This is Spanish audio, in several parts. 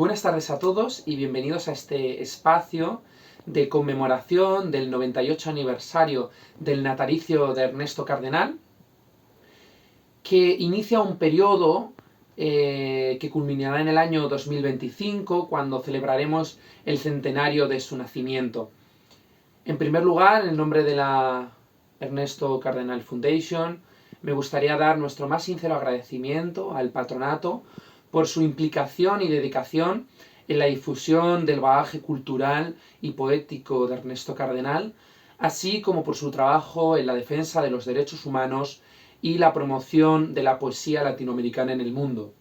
Buenas tardes a todos y bienvenidos a este espacio de conmemoración del 98 aniversario del natalicio de Ernesto Cardenal, que inicia un periodo que culminará en el año 2025, cuando celebraremos el centenario de su nacimiento. En primer lugar, en nombre de la Ernesto Cardenal Foundation, me gustaría dar nuestro más sincero agradecimiento al patronato por su implicación y dedicación en la difusión del bagaje cultural y poético de Ernesto Cardenal, así como por su trabajo en la defensa de los derechos humanos y la promoción de la poesía latinoamericana en el mundo.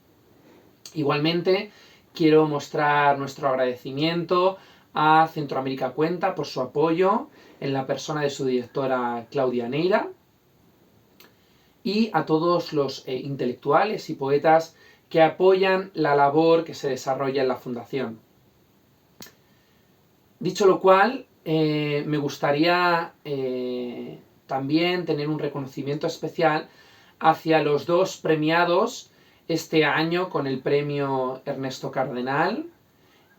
Igualmente, quiero mostrar nuestro agradecimiento a Centroamérica Cuenta por su apoyo en la persona de su directora Claudia Neira, y a todos los intelectuales y poetas que apoyan la labor que se desarrolla en la Fundación. Dicho lo cual, me gustaría también tener un reconocimiento especial hacia los dos premiados este año con el premio Ernesto Cardenal.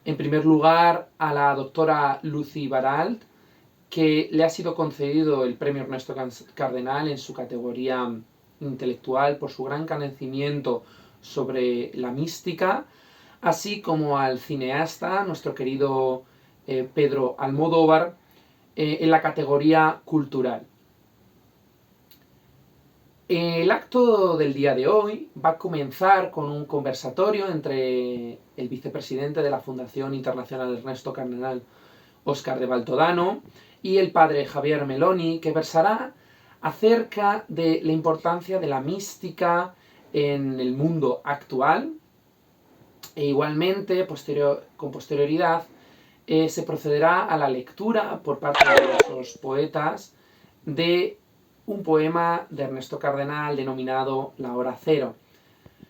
En primer lugar, a la doctora Lucy Baralt, que le ha sido concedido el premio Ernesto Cardenal en su categoría intelectual por su gran conocimiento sobre la mística, así como al cineasta, nuestro querido Pedro Almodóvar, en la categoría cultural. El acto del día de hoy va a comenzar con un conversatorio entre el vicepresidente de la Fundación Internacional Ernesto Cardenal, Óscar de Baltodano, y el padre Javier Meloni, que versará acerca de la importancia de la mística en el mundo actual. E igualmente, con posterioridad, se procederá a la lectura por parte de los poetas de un poema de Ernesto Cardenal denominado La Hora Cero.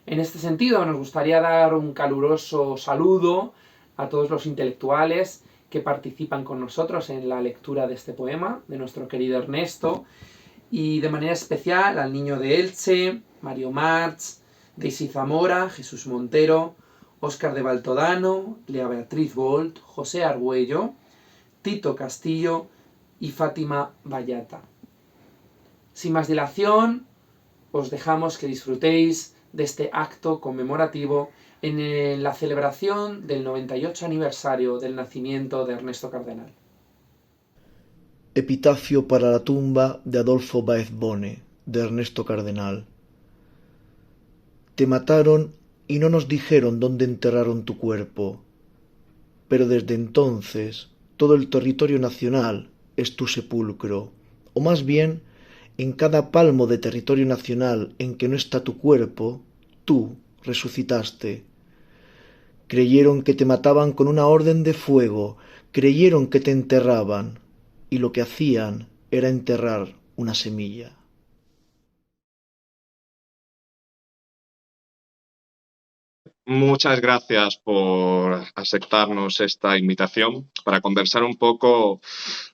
En este sentido, nos gustaría dar un caluroso saludo a todos los intelectuales que participan con nosotros en la lectura de este poema, de nuestro querido Ernesto, y de manera especial al niño de Elche, Mario March, Daisy Zamora, Jesús Montero, Óscar de Baltodano, Lea Beatriz Bolt, José Argüello, Tito Castillo y Fátima Vallata. Sin más dilación, os dejamos que disfrutéis de este acto conmemorativo en la celebración del 98 aniversario del nacimiento de Ernesto Cardenal. Epitafio para la tumba de Adolfo Báez Bone, de Ernesto Cardenal. Te mataron y no nos dijeron dónde enterraron tu cuerpo, pero desde entonces todo el territorio nacional es tu sepulcro, o más bien, en cada palmo de territorio nacional en que no está tu cuerpo, tú resucitaste. Creyeron que te mataban con una orden de fuego, creyeron que te enterraban, y lo que hacían era enterrar una semilla. Muchas gracias por aceptarnos esta invitación para conversar un poco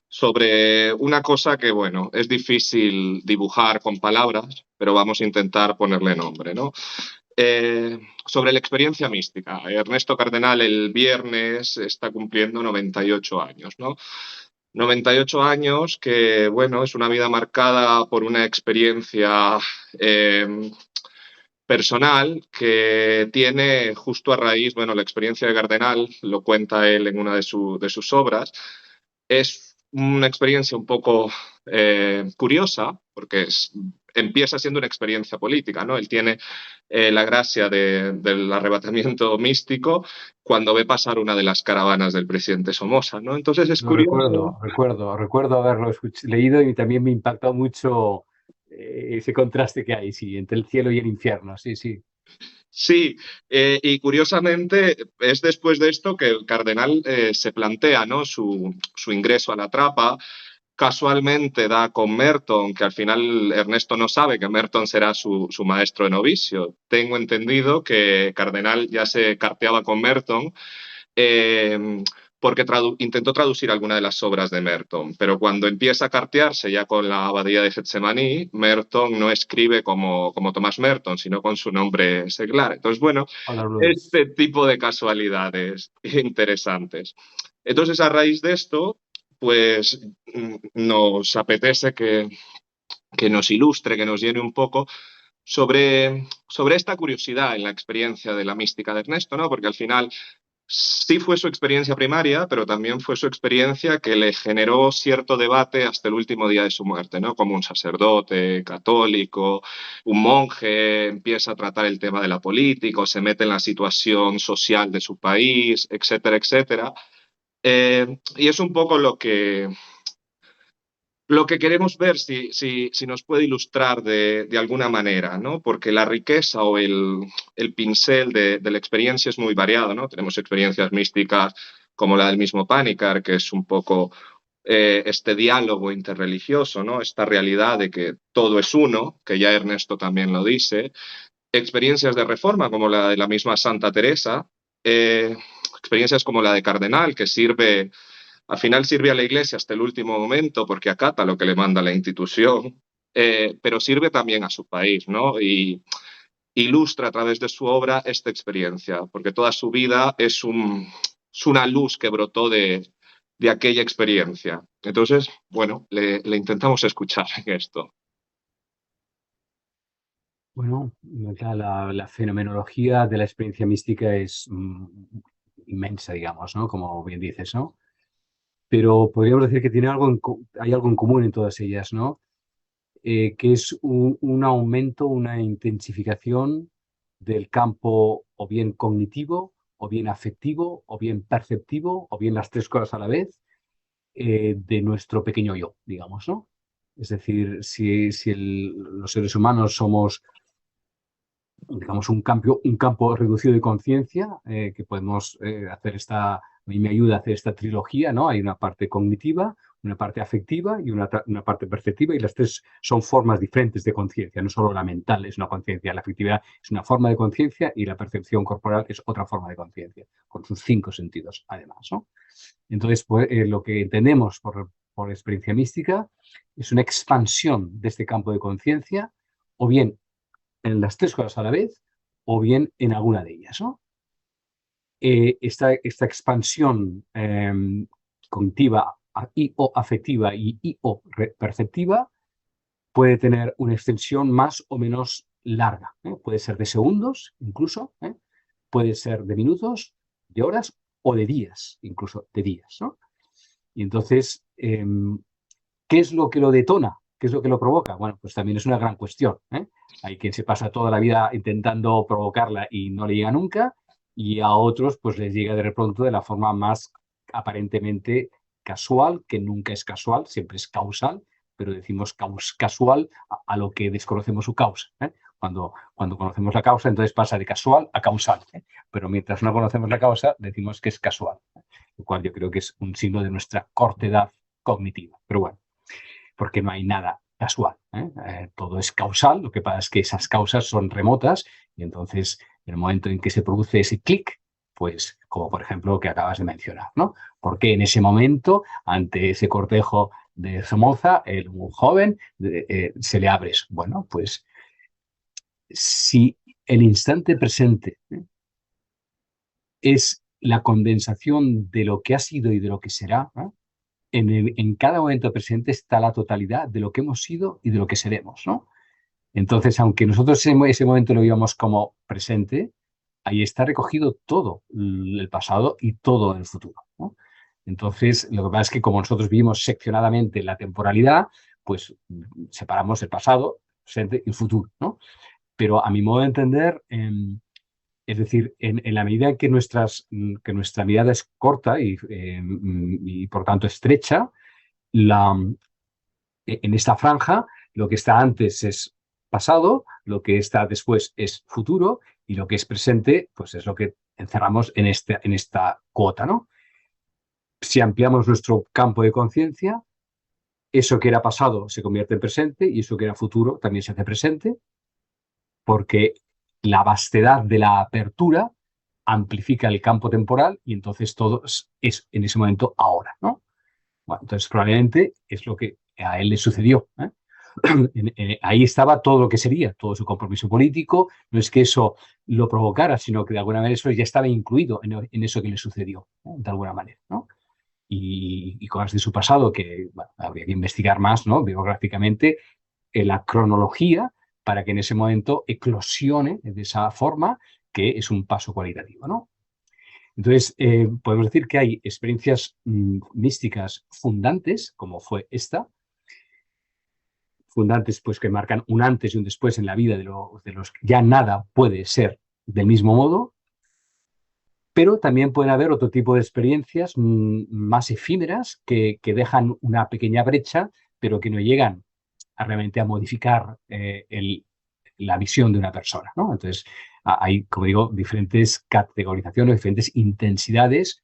sobre una cosa que, bueno, es difícil dibujar con palabras, pero vamos a intentar ponerle nombre, ¿no? Sobre la experiencia mística. Ernesto Cardenal el viernes está cumpliendo 98 años, ¿no? 98 años que, bueno, es una vida marcada por una experiencia personal que tiene justo a raíz, bueno, la experiencia de Cardenal, lo cuenta él en una de sus obras, es una experiencia un poco curiosa, porque empieza siendo una experiencia política, ¿no? Él tiene la gracia del arrebatamiento místico cuando ve pasar una de las caravanas del presidente Somoza, ¿no? Entonces es Lo curioso. recuerdo haberlo leído y también me impactó mucho ese contraste que hay, sí, entre el cielo y el infierno, sí, sí. Sí, y curiosamente es después de esto que el cardenal se plantea, ¿no?, su ingreso a la trapa. Casualmente da con Merton, que al final Ernesto no sabe que Merton será su maestro de novicio. Tengo entendido que Cardenal ya se carteaba con Merton, porque intentó traducir alguna de las obras de Merton, pero cuando empieza a cartearse ya con la abadía de Getsemaní, Merton no escribe como Thomas Merton, sino con su nombre seglar. Entonces, bueno, este tipo de casualidades interesantes. Entonces, a raíz de esto, pues nos apetece que nos ilustre, que nos llene un poco sobre esta curiosidad en la experiencia de la mística de Ernesto, ¿no? Porque al final sí fue su experiencia primaria, pero también fue su experiencia que le generó cierto debate hasta el último día de su muerte, ¿no? Como un sacerdote católico, un monje, empieza a tratar el tema de la política, se mete en la situación social de su país, etcétera, etcétera. Y es un poco lo que queremos ver si nos puede ilustrar de alguna manera, ¿no? Porque la riqueza o el pincel de la experiencia es muy variado, ¿no? Tenemos experiencias místicas como la del mismo Panikkar, que es un poco este diálogo interreligioso, ¿no? Esta realidad de que todo es uno, que ya Ernesto también lo dice. Experiencias de reforma como la de la misma Santa Teresa, experiencias como la de Cardenal, que al final sirve a la Iglesia hasta el último momento porque acata lo que le manda la institución, pero sirve también a su país, ¿no? Y ilustra a través de su obra esta experiencia, porque toda su vida es una luz que brotó de aquella experiencia. Entonces, bueno, le intentamos escuchar en esto. Bueno, la fenomenología de la experiencia mística es inmensa, digamos, ¿no? Como bien dices, ¿no? Pero podríamos decir que hay algo en común en todas ellas, ¿no? Que es un aumento, una intensificación del campo o bien cognitivo, o bien afectivo, o bien perceptivo, o bien las tres cosas a la vez, de nuestro pequeño yo, digamos, ¿no? Es decir, si los seres humanos somos, digamos, un campo reducido de conciencia, que podemos hacer a mí me ayuda a hacer esta trilogía, ¿no? Hay una parte cognitiva, una parte afectiva y una parte perceptiva, y las tres son formas diferentes de conciencia, no solo la mental es una conciencia, la afectividad es una forma de conciencia y la percepción corporal es otra forma de conciencia, con sus 5 sentidos, además, ¿no? Entonces, pues, lo que entendemos por experiencia mística es una expansión de este campo de conciencia, o bien en las tres cosas a la vez, o bien en alguna de ellas, ¿no? Esta expansión cognitiva y o afectiva y o perceptiva puede tener una extensión más o menos larga, ¿eh? Puede ser de segundos, incluso, ¿eh? Puede ser de minutos, de horas o de días, incluso de días, ¿no? Y entonces, ¿qué es lo que lo detona? ¿Qué es lo que lo provoca? Bueno, pues también es una gran cuestión, ¿eh? Hay quien se pasa toda la vida intentando provocarla y no le llega nunca, y a otros pues les llega de pronto de la forma más aparentemente casual, que nunca es casual, siempre es causal, pero decimos casual a lo que desconocemos su causa, ¿eh? Cuando conocemos la causa, entonces pasa de casual a causal, ¿eh? Pero mientras no conocemos la causa, decimos que es casual, ¿eh? Lo cual yo creo que es un signo de nuestra cortedad cognitiva. Pero bueno, porque no hay nada casual, ¿eh? Todo es causal, lo que pasa es que esas causas son remotas y entonces en el momento en que se produce ese clic, pues como por ejemplo lo que acabas de mencionar, ¿no? Porque en ese momento, ante ese cortejo de Somoza, un joven, se le abre eso. Bueno, pues si el instante presente, es la condensación de lo que ha sido y de lo que será, ¿no? En cada momento presente está la totalidad de lo que hemos sido y de lo que seremos, ¿no? Entonces, aunque nosotros ese momento lo vivamos como presente, ahí está recogido todo el pasado y todo el futuro, ¿no? Entonces, lo que pasa es que como nosotros vivimos seccionadamente la temporalidad, pues separamos el pasado, presente y el futuro, ¿no? Pero a mi modo de entender, es decir, en la medida en que nuestra mirada es corta y por tanto estrecha, en esta franja lo que está antes es pasado, lo que está después es futuro y lo que es presente pues es lo que encerramos en esta cuota, ¿no? Si ampliamos nuestro campo de conciencia, eso que era pasado se convierte en presente y eso que era futuro también se hace presente, porque la vastedad de la apertura amplifica el campo temporal y entonces todo es en ese momento ahora, ¿no? Bueno, entonces probablemente es lo que a él le sucedió, ¿eh? Ahí estaba todo lo que sería, todo su compromiso político. No es que eso lo provocara, sino que de alguna manera eso ya estaba incluido en eso que le sucedió, ¿no? De alguna manera, ¿no? Y cosas de su pasado que bueno, habría que investigar más, ¿no? Biográficamente, la cronología para que en ese momento eclosione de esa forma, que es un paso cualitativo, ¿no? Entonces, podemos decir que hay experiencias místicas fundantes, como fue esta, fundantes pues que marcan un antes y un después en la vida de los que ya nada puede ser del mismo modo, pero también pueden haber otro tipo de experiencias más efímeras que dejan una pequeña brecha, pero que no llegan realmente a modificar la visión de una persona, ¿no? Entonces, hay, como digo, diferentes categorizaciones, diferentes intensidades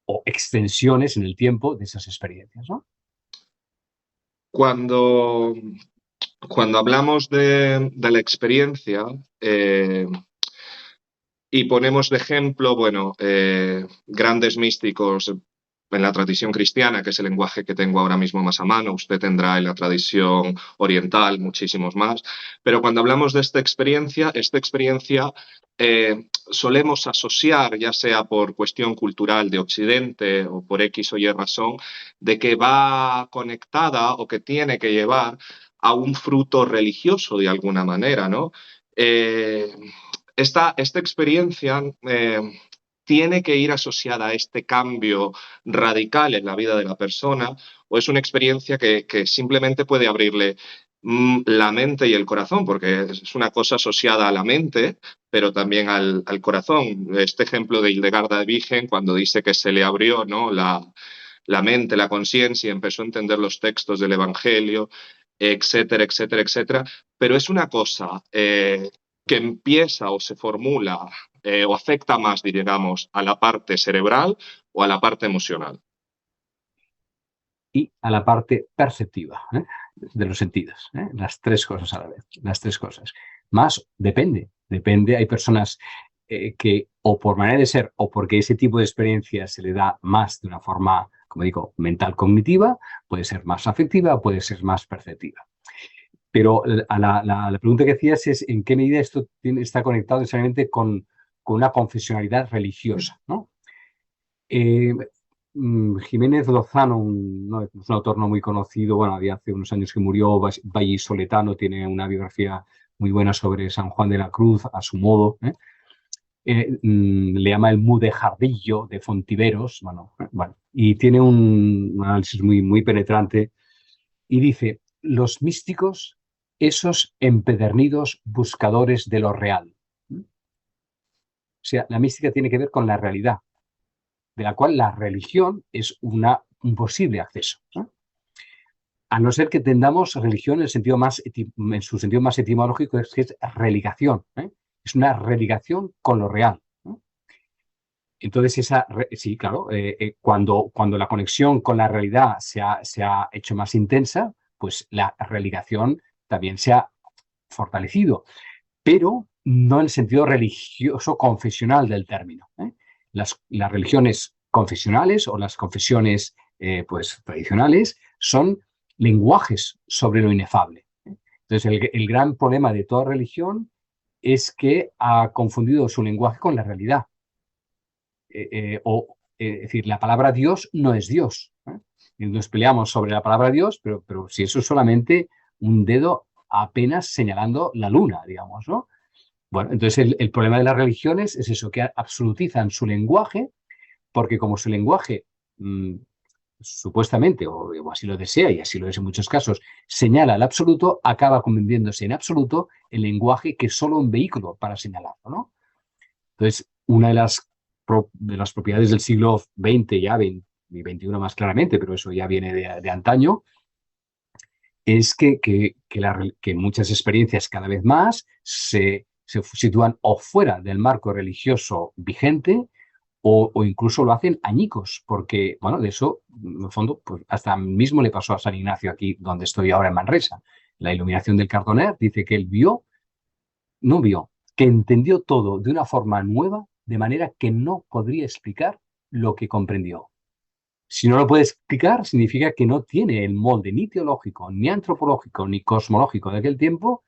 o extensiones en el tiempo de esas experiencias, ¿no? Cuando hablamos de la experiencia y ponemos de ejemplo, bueno, grandes místicos en la tradición cristiana, que es el lenguaje que tengo ahora mismo más a mano, usted tendrá en la tradición oriental muchísimos más, pero cuando hablamos de esta experiencia solemos asociar, ya sea por cuestión cultural de Occidente o por X o Y razón, de que va conectada o que tiene que llevar a un fruto religioso de alguna manera, ¿no? Esta experiencia tiene que ir asociada a este cambio radical en la vida de la persona, o es una experiencia que simplemente puede abrirle la mente y el corazón, porque es una cosa asociada a la mente, pero también al corazón. Este ejemplo de Hildegarda de Bingen, cuando dice que se le abrió, ¿no?, la mente, la conciencia, empezó a entender los textos del Evangelio, etcétera, etcétera, etcétera. Pero es una cosa que empieza o se formula o afecta más, digamos, a la parte cerebral o a la parte emocional. Y a la parte perceptiva, de los sentidos, las tres cosas a la vez, las tres cosas. Más depende, hay personas que o por manera de ser o porque ese tipo de experiencia se le da más de una forma, como digo, mental cognitiva, puede ser más afectiva, puede ser más perceptiva. Pero la pregunta que hacías es en qué medida esto está conectado necesariamente con una confesionalidad religiosa, ¿no? Jiménez Lozano, un autor no muy conocido, bueno, había hace unos años que murió, vallisoletano, tiene una biografía muy buena sobre San Juan de la Cruz, a su modo, le llama el mudejardillo de Fontiveros, bueno, y tiene un análisis muy, muy penetrante y dice, los místicos, esos empedernidos buscadores de lo real. O sea, la mística tiene que ver con la realidad, de la cual la religión es un posible acceso, ¿no? A no ser que tendamos religión en su sentido más etimológico, que es religación, es una religación con lo real, ¿no? Entonces, sí, claro, cuando la conexión con la realidad se ha hecho más intensa, pues la religación también se ha fortalecido, pero no en el sentido religioso confesional del término, ¿eh? Las religiones confesionales o las confesiones pues, tradicionales son lenguajes sobre lo inefable, ¿eh? Entonces, el gran problema de toda religión es que ha confundido su lenguaje con la realidad. Es decir, la palabra Dios no es Dios, ¿eh? Y nos peleamos sobre la palabra Dios, pero si eso es solamente un dedo apenas señalando la luna, digamos, ¿no? Bueno, entonces el problema de las religiones es eso, que absolutizan su lenguaje, porque como su lenguaje supuestamente, o así lo desea, y así lo es en muchos casos, señala el absoluto, acaba convirtiéndose en absoluto el lenguaje que es solo un vehículo para señalarlo, ¿no? Entonces, una de las propiedades del siglo XX, ya y XXI más claramente, pero eso ya viene de antaño, es que muchas experiencias cada vez más se sitúan o fuera del marco religioso vigente o incluso lo hacen añicos, porque, bueno, de eso, en el fondo, pues hasta mismo le pasó a San Ignacio aquí, donde estoy ahora en Manresa. La iluminación del Cardoner dice que él que entendió todo de una forma nueva de manera que no podría explicar lo que comprendió. Si no lo puede explicar, significa que no tiene el molde ni teológico, ni antropológico, ni cosmológico de aquel tiempo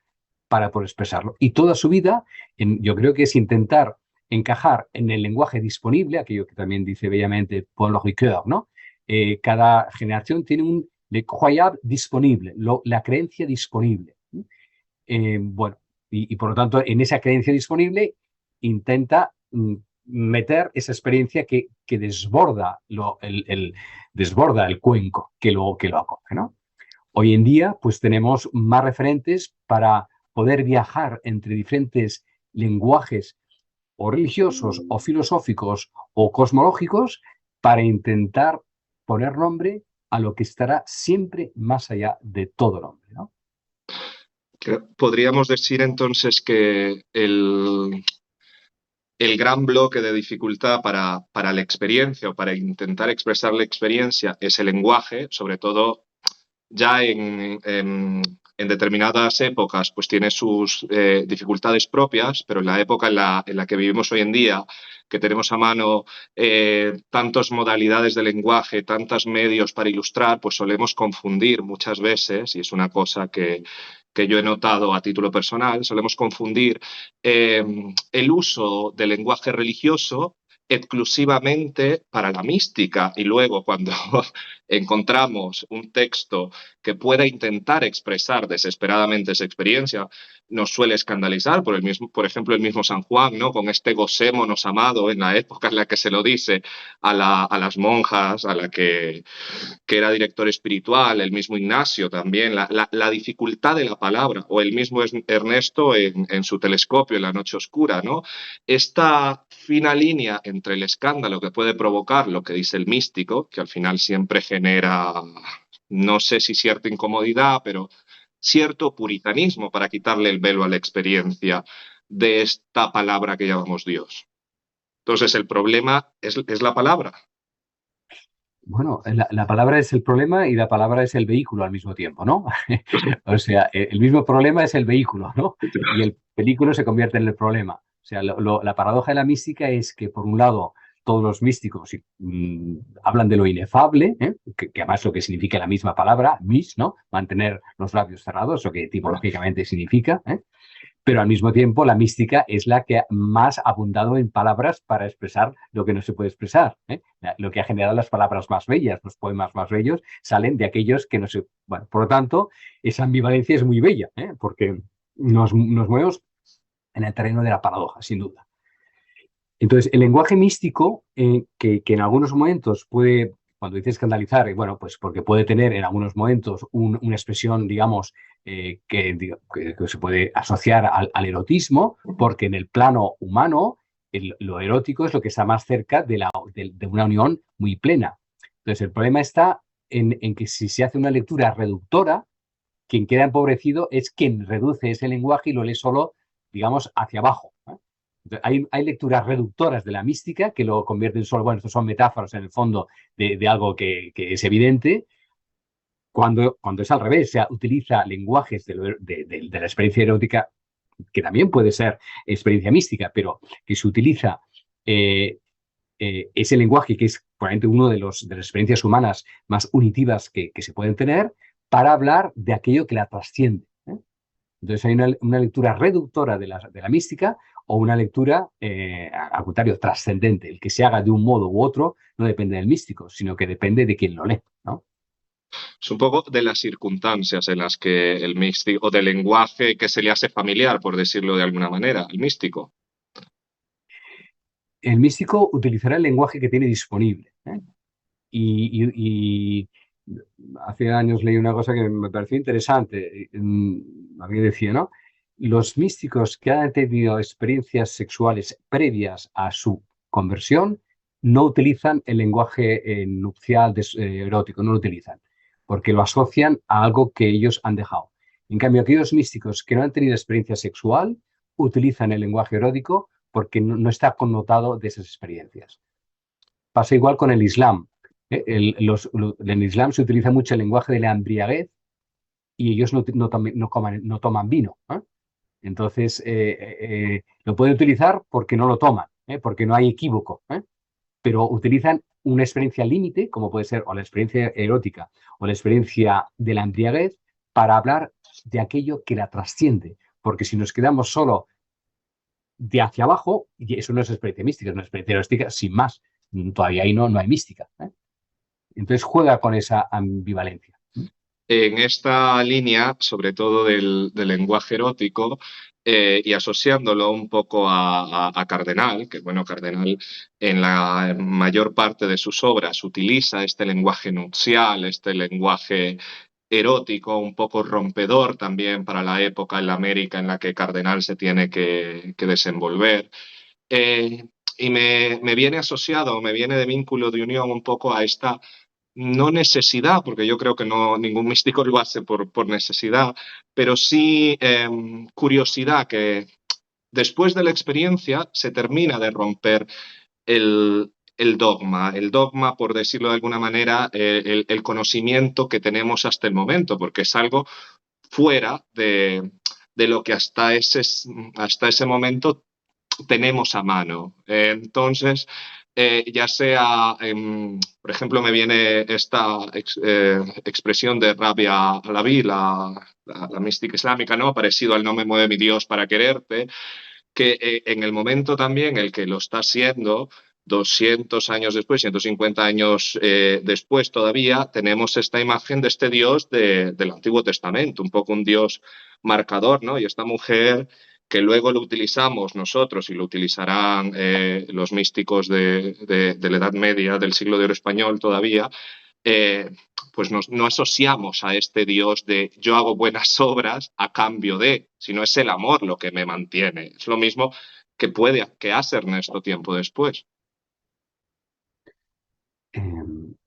para poder expresarlo. Y toda su vida, yo creo que es intentar encajar en el lenguaje disponible, aquello que también dice bellamente Paul Ricoeur, ¿no? Cada generación tiene un le croyable disponible, la creencia disponible. Bueno, y por lo tanto, en esa creencia disponible intenta meter esa experiencia que desborda, desborda el cuenco que lo acoge, ¿no? Hoy en día, pues tenemos más referentes para poder viajar entre diferentes lenguajes o religiosos o filosóficos o cosmológicos para intentar poner nombre a lo que estará siempre más allá de todo nombre, ¿no? Podríamos decir entonces que el gran bloque de dificultad para la experiencia o para intentar expresar la experiencia es el lenguaje, sobre todo ya en determinadas épocas pues tiene sus dificultades propias, pero en la época en la que vivimos hoy en día, que tenemos a mano tantas modalidades de lenguaje, tantos medios para ilustrar, pues solemos confundir muchas veces, y es una cosa que yo he notado a título personal, solemos confundir el uso del lenguaje religioso exclusivamente para la mística, y luego cuando encontramos un texto que pueda intentar expresar desesperadamente esa experiencia, nos suele escandalizar. Por ejemplo, el mismo San Juan, ¿no? Con este gocémonos amado, en la época en la que se lo dice a las monjas, a la que era director espiritual, el mismo Ignacio también, la dificultad de la palabra, o el mismo Ernesto en su telescopio en la noche oscura, ¿no? Esta fina línea entre el escándalo que puede provocar lo que dice el místico, que al final siempre genera, no sé si cierta incomodidad, pero cierto puritanismo para quitarle el velo a la experiencia de esta palabra que llamamos Dios. Entonces, el problema es la palabra. Bueno, la palabra es el problema y la palabra es el vehículo al mismo tiempo, ¿no? O sea, el mismo problema es el vehículo, ¿no? Y el vehículo se convierte en el problema. O sea, la paradoja de la mística es que, por un lado, todos los místicos hablan de lo inefable, que además lo que significa la misma palabra, mis, ¿no? Mantener los labios cerrados, lo que etimológicamente significa, pero al mismo tiempo la mística es la que más ha abundado en palabras para expresar lo que no se puede expresar. Lo que ha generado las palabras más bellas, los poemas más bellos, salen de aquellos que no se... Bueno, por lo tanto, esa ambivalencia es muy bella, porque nos movemos en el terreno de la paradoja, sin duda. Entonces, el lenguaje místico, que en algunos momentos puede, cuando dice escandalizar, bueno, pues porque puede tener en algunos momentos una expresión, digamos, que se puede asociar al erotismo, porque en el plano humano lo erótico es lo que está más cerca de una unión muy plena. Entonces, el problema está en que si se hace una lectura reductora, quien queda empobrecido es quien reduce ese lenguaje y lo lee solo, digamos, hacia abajo. Hay lecturas reductoras de la mística que lo convierten solo, bueno, estos son metáforas en el fondo de algo que es evidente, cuando es al revés, se utiliza lenguajes de la experiencia erótica, que también puede ser experiencia mística, pero que se utiliza ese lenguaje que es probablemente uno de las experiencias humanas más unitivas que se pueden tener, para hablar de aquello que la trasciende. Entonces hay una lectura reductora de la mística o una lectura, al contrario, trascendente. El que se haga de un modo u otro no depende del místico, sino que depende de quien lo lee, ¿no? Es un poco de las circunstancias en las que el místico, o del lenguaje que se le hace familiar, por decirlo de alguna manera, al místico. El místico utilizará el lenguaje que tiene disponible. Y hace años leí una cosa que me pareció interesante. Alguien decía, ¿no? Los místicos que han tenido experiencias sexuales previas a su conversión no utilizan el lenguaje nupcial erótico, no lo utilizan, porque lo asocian a algo que ellos han dejado. En cambio, aquellos místicos que no han tenido experiencia sexual utilizan el lenguaje erótico porque no está connotado de esas experiencias. Pasa igual con el Islam. En el Islam se utiliza mucho el lenguaje de la embriaguez y ellos no toman vino. Entonces, lo pueden utilizar porque no lo toman, porque no hay equívoco, pero utilizan una experiencia límite, como puede ser o la experiencia erótica o la experiencia de la embriaguez, para hablar de aquello que la trasciende. Porque si nos quedamos solo de hacia abajo, y eso no es experiencia mística, es una experiencia erótica sin más. Todavía ahí no hay mística. Entonces juega con esa ambivalencia. En esta línea, sobre todo del lenguaje erótico, y asociándolo un poco a Cardenal, que bueno, Cardenal en la mayor parte de sus obras utiliza este lenguaje nupcial, este lenguaje erótico, un poco rompedor también para la época en la América en la que Cardenal se tiene que desenvolver. Eh, y me viene asociado, me viene de vínculo de unión un poco a esta no necesidad, porque yo creo que no, ningún místico lo hace por necesidad, pero sí curiosidad que después de la experiencia se termina de romper el dogma, por decirlo de alguna manera, el conocimiento que tenemos hasta el momento, porque es algo fuera de lo que hasta ese momento tenemos a mano. Entonces, ya sea, por ejemplo, me viene esta expresión de Rabia Alaví, la mística islámica, ¿no? Parecido al no me mueve mi Dios para quererte, que en el momento también el que lo está haciendo, 200 años después, 150 años después todavía, tenemos esta imagen de este Dios del Antiguo Testamento, un poco un Dios marcador, ¿no? Y esta mujer que luego lo utilizamos nosotros y lo utilizarán los místicos de la Edad Media, del siglo de oro español todavía, pues no asociamos a este Dios de yo hago buenas obras a cambio de, sino es el amor lo que me mantiene. Es lo mismo que hace Ernesto tiempo después.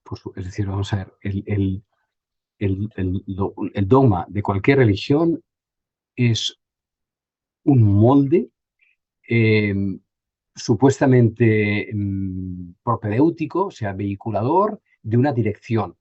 Pues, es decir, vamos a ver, el dogma de cualquier religión es un molde eh, supuestamente propedéutico, o sea, vehiculador de una dirección,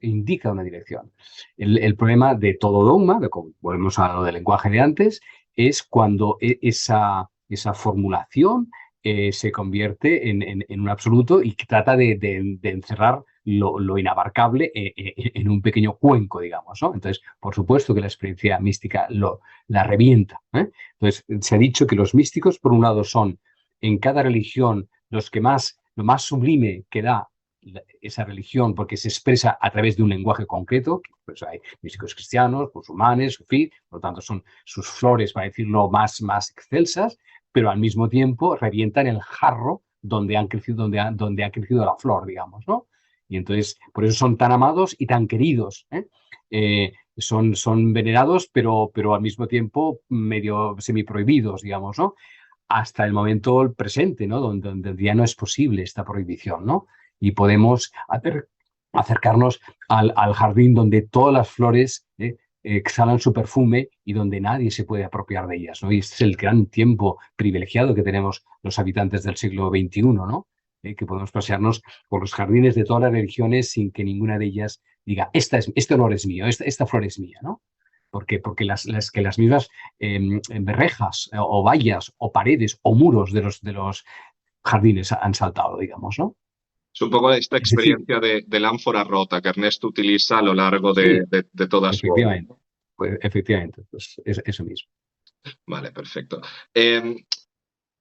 indica una dirección. El problema de todo dogma, volvemos a lo del lenguaje de antes, es cuando esa formulación se convierte en un absoluto y que trata de encerrar lo inabarcable en un pequeño cuenco, digamos, ¿no? Entonces, por supuesto que la experiencia mística la revienta. Entonces, se ha dicho que los místicos, por un lado, son en cada religión lo más sublime que da esa religión, porque se expresa a través de un lenguaje concreto. Pues hay místicos cristianos, musulmanes, sufí, por lo tanto son sus flores, para decirlo, más excelsas, pero al mismo tiempo revientan el jarro donde ha crecido la flor, digamos, ¿no? Y entonces, por eso son tan amados y tan queridos, son venerados, pero al mismo tiempo medio semiprohibidos, digamos, ¿no? Hasta el momento presente, ¿no? Donde ya no es posible esta prohibición, ¿no? Y podemos acercarnos al jardín donde todas las flores exhalan su perfume y donde nadie se puede apropiar de ellas, ¿no? Y este es el gran tiempo privilegiado que tenemos los habitantes del siglo XXI, ¿no? Que podemos pasearnos por los jardines de todas las religiones sin que ninguna de ellas diga, este olor es mío, esta flor es mía, ¿no? Porque las mismas rejas o vallas o paredes o muros de los jardines han saltado, digamos, ¿no? Es un poco esta Es decir, experiencia de ánfora rota que Ernesto utiliza a lo largo sí, de toda su obra. efectivamente, pues eso mismo. Vale, perfecto.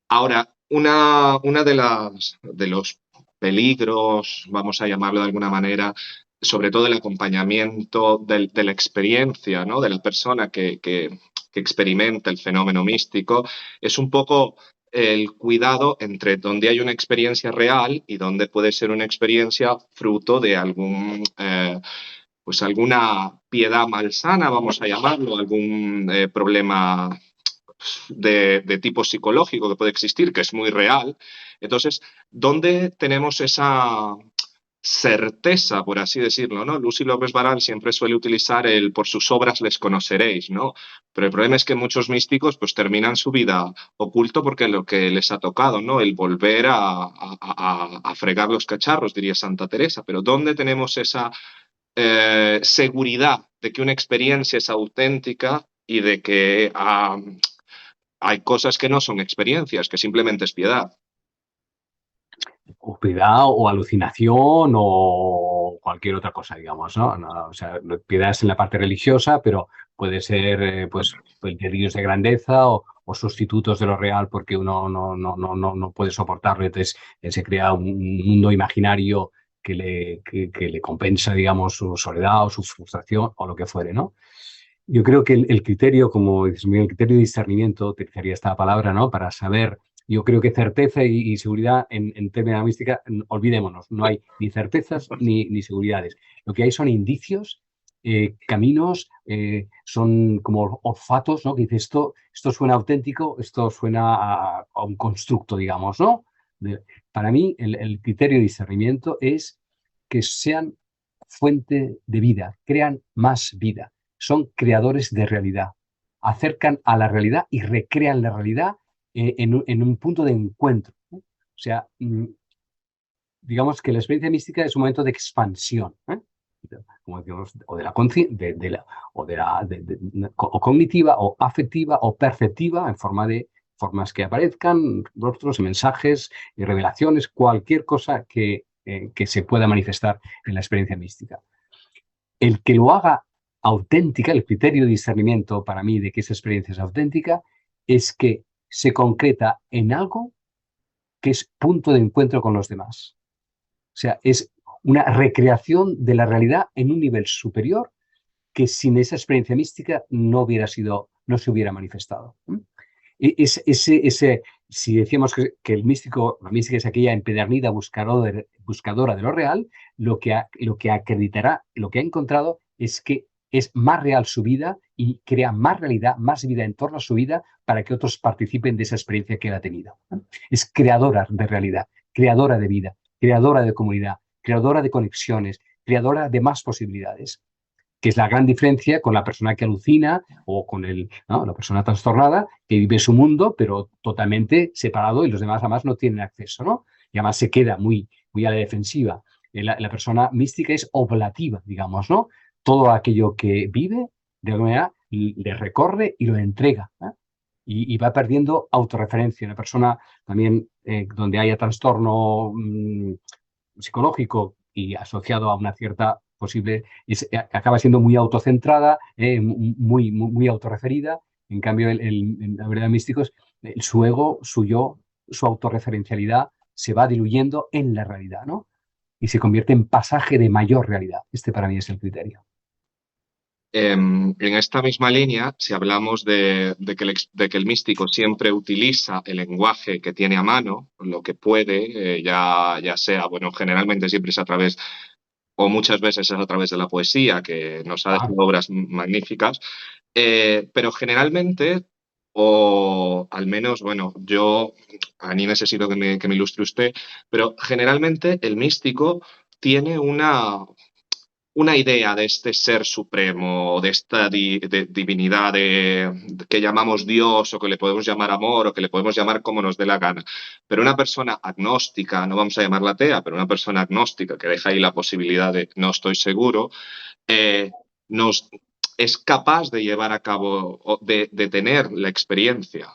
Ahora, una de los peligros, vamos a llamarlo de alguna manera, sobre todo el acompañamiento de la experiencia, ¿no? De la persona que experimenta el fenómeno místico, es un poco el cuidado entre donde hay una experiencia real y donde puede ser una experiencia fruto de pues alguna piedad malsana, vamos a llamarlo, algún problema de tipo psicológico que puede existir, que es muy real. Entonces, ¿dónde tenemos esa certeza, por así decirlo, ¿no? Lucy López Baralt siempre suele utilizar el por sus obras les conoceréis, ¿no? Pero el problema es que muchos místicos pues terminan su vida oculto porque lo que les ha tocado, ¿no? El volver a fregar los cacharros, diría Santa Teresa. Pero ¿dónde tenemos esa seguridad de que una experiencia es auténtica y de que hay cosas que no son experiencias, que simplemente es piedad? o piedad o alucinación o cualquier otra cosa, digamos, ¿no? O sea, piedad es en la parte religiosa, pero puede ser pues delirios de grandeza o sustitutos de lo real porque uno no puede soportarlo. Entonces se crea un mundo imaginario que le compensa, digamos, su soledad o su frustración o lo que fuere, ¿no? Yo creo que el criterio, como dices, el criterio de discernimiento, utilizaría esta palabra, ¿no? Para saber, yo creo que certeza y seguridad en términos de la mística, olvidémonos, no hay ni certezas ni seguridades. Lo que hay son indicios, caminos, son como olfatos, ¿no? Que dice esto suena auténtico, esto suena a un constructo, digamos, ¿no? Para mí, el criterio de discernimiento es que sean fuente de vida, crean más vida, son creadores de realidad, acercan a la realidad y recrean la realidad en un punto de encuentro, ¿no? O sea, digamos que la experiencia mística es un momento de expansión, ¿eh? Como decimos, o de la, o cognitiva, o afectiva, o perceptiva, en forma de formas que aparezcan, rostros, mensajes, revelaciones, cualquier cosa que se pueda manifestar en la experiencia mística. El que lo haga auténtica, el criterio de discernimiento para mí de que esa experiencia es auténtica, es que se concreta en algo que es punto de encuentro con los demás. O sea, es una recreación de la realidad en un nivel superior que sin esa experiencia mística no se hubiera manifestado. Si decíamos que la mística es aquella empedernida buscadora de lo real, lo que acreditará, lo que ha encontrado es que es más real su vida y crea más realidad, más vida en torno a su vida para que otros participen de esa experiencia que él ha tenido. Es creadora de realidad, creadora de vida, creadora de comunidad, creadora de conexiones, creadora de más posibilidades, que es la gran diferencia con la persona que alucina o con ¿no? La persona trastornada que vive su mundo, pero totalmente separado y los demás además no tienen acceso, ¿no? Y además se queda muy a la defensiva. La persona mística es oblativa, digamos, ¿no? Todo aquello que vive, de alguna manera, le recorre y lo entrega, ¿eh? Y va perdiendo autorreferencia. Una persona también donde haya trastorno psicológico y asociado a una cierta posible, acaba siendo muy autocentrada, muy autorreferida. En cambio, en la verdad místico es su ego, su yo, su autorreferencialidad se va diluyendo en la realidad, ¿no? Y se convierte en pasaje de mayor realidad. Este para mí es el criterio. En esta misma línea, si hablamos de que el místico siempre utiliza el lenguaje que tiene a mano, lo que puede, ya sea, bueno, generalmente siempre es a través, o muchas veces es a través de la poesía, que nos ha dejado obras magníficas, pero generalmente, o al menos, bueno, yo, a mí necesito que me ilustre usted, pero generalmente el místico tiene una idea de este ser supremo, de esta divinidad que llamamos Dios o que le podemos llamar amor o que le podemos llamar como nos dé la gana. Pero una persona agnóstica, no vamos a llamarla atea, pero una persona agnóstica que deja ahí la posibilidad de no estoy seguro, nos es capaz de llevar a cabo, de tener la experiencia.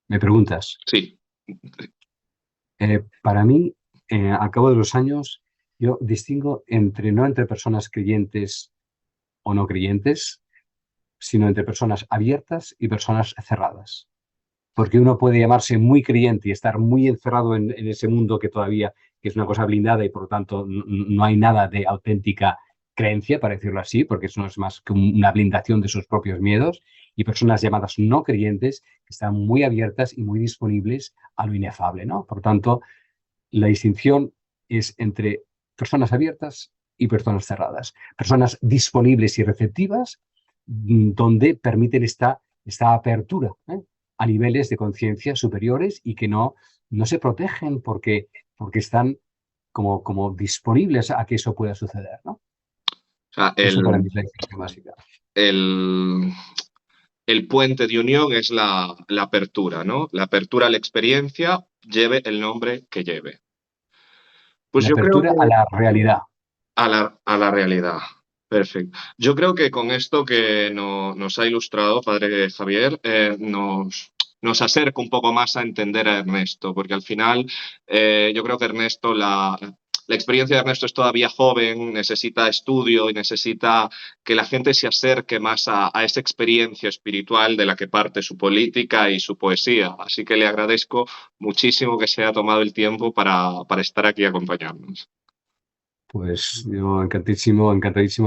¿Me preguntas? Sí. Para mí, al cabo de los años, yo distingo no entre personas creyentes o no creyentes, sino entre personas abiertas y personas cerradas. Porque uno puede llamarse muy creyente y estar muy encerrado en ese mundo que todavía que es una cosa blindada y por lo tanto no hay nada de auténtica creencia, para decirlo así, porque eso no es más que una blindación de sus propios miedos, y personas llamadas no creyentes que están muy abiertas y muy disponibles a lo inefable, ¿no? Por tanto, la distinción es entre personas abiertas y personas cerradas. Personas disponibles y receptivas, donde permiten esta apertura, ¿eh? A niveles de conciencia superiores y que no se protegen porque están como disponibles a que eso pueda suceder, ¿no? O sea, Eso para mí es la diferencia básica. El puente de unión es la apertura, ¿no? La apertura a la experiencia, lleve el nombre que lleve. Pues la yo creo apertura que a la realidad. a la realidad. Perfecto. Yo creo que con esto que nos ha ilustrado, padre Javier, nos nos acerca un poco más a entender a Ernesto, porque al final yo creo que Ernesto, la experiencia de Ernesto es todavía joven, necesita estudio y necesita que la gente se acerque más a esa experiencia espiritual de la que parte su política y su poesía. Así que le agradezco muchísimo que se haya tomado el tiempo para estar aquí y acompañarnos. Pues yo encantadísimo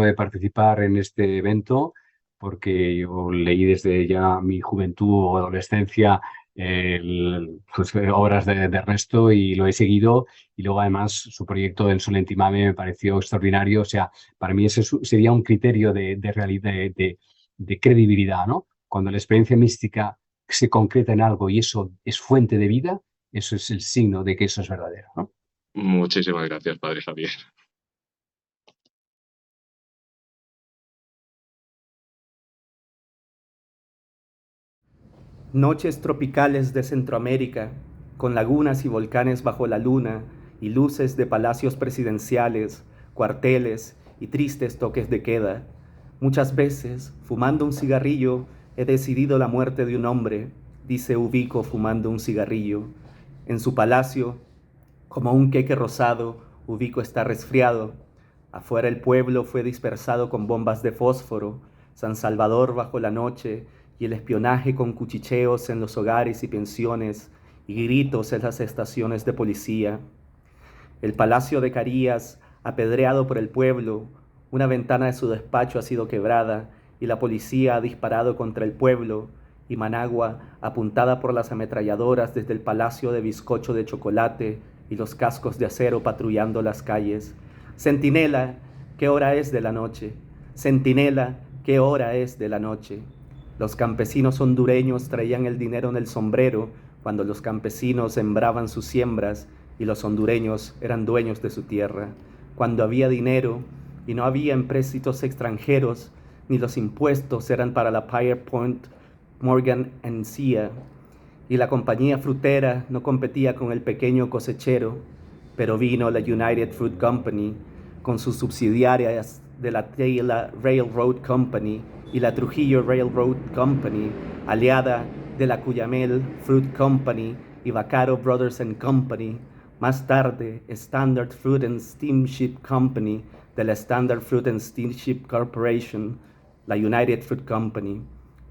de participar en este evento, porque yo leí desde ya mi juventud o adolescencia pues, obras de Ernesto y lo he seguido. Y luego además su proyecto del Solentimame me pareció extraordinario. O sea, para mí ese sería un criterio de realidad, de credibilidad, ¿no? Cuando la experiencia mística se concreta en algo y eso es fuente de vida, eso es el signo de que eso es verdadero, ¿no? Muchísimas gracias, Padre Javier. Noches tropicales de Centroamérica, con lagunas y volcanes bajo la luna y luces de palacios presidenciales, cuarteles y tristes toques de queda. Muchas veces, fumando un cigarrillo, he decidido la muerte de un hombre, dice Ubico fumando un cigarrillo. En su palacio, como un queque rosado, Ubico está resfriado. Afuera el pueblo fue dispersado con bombas de fósforo, San Salvador bajo la noche y el espionaje con cuchicheos en los hogares y pensiones y gritos en las estaciones de policía. El palacio de Carías, apedreado por el pueblo, una ventana de su despacho ha sido quebrada y la policía ha disparado contra el pueblo, y Managua, apuntada por las ametralladoras desde el palacio de bizcocho de chocolate y los cascos de acero patrullando las calles. Centinela, ¿qué hora es de la noche? Centinela, ¿qué hora es de la noche? Los campesinos hondureños traían el dinero en el sombrero cuando los campesinos sembraban sus siembras y los hondureños eran dueños de su tierra. Cuando había dinero y no había empréstitos extranjeros, ni los impuestos eran para la Pierpont Morgan & Cia, y la compañía frutera no competía con el pequeño cosechero, pero vino la United Fruit Company con sus subsidiarias de la Taylor Railroad Company y la Trujillo Railroad Company, aliada de la Cuyamel Fruit Company y Vaccaro Brothers and Company, más tarde Standard Fruit and Steamship Company de la Standard Fruit and Steamship Corporation, la United Fruit Company,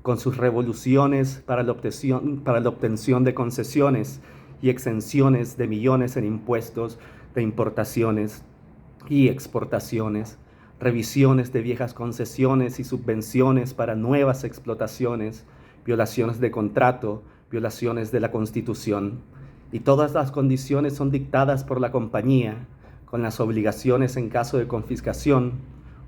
con sus revoluciones para la obtención de concesiones y exenciones de millones en impuestos de importaciones y exportaciones, revisiones de viejas concesiones y subvenciones para nuevas explotaciones, violaciones de contrato, violaciones de la Constitución. Y todas las condiciones son dictadas por la compañía, con las obligaciones en caso de confiscación,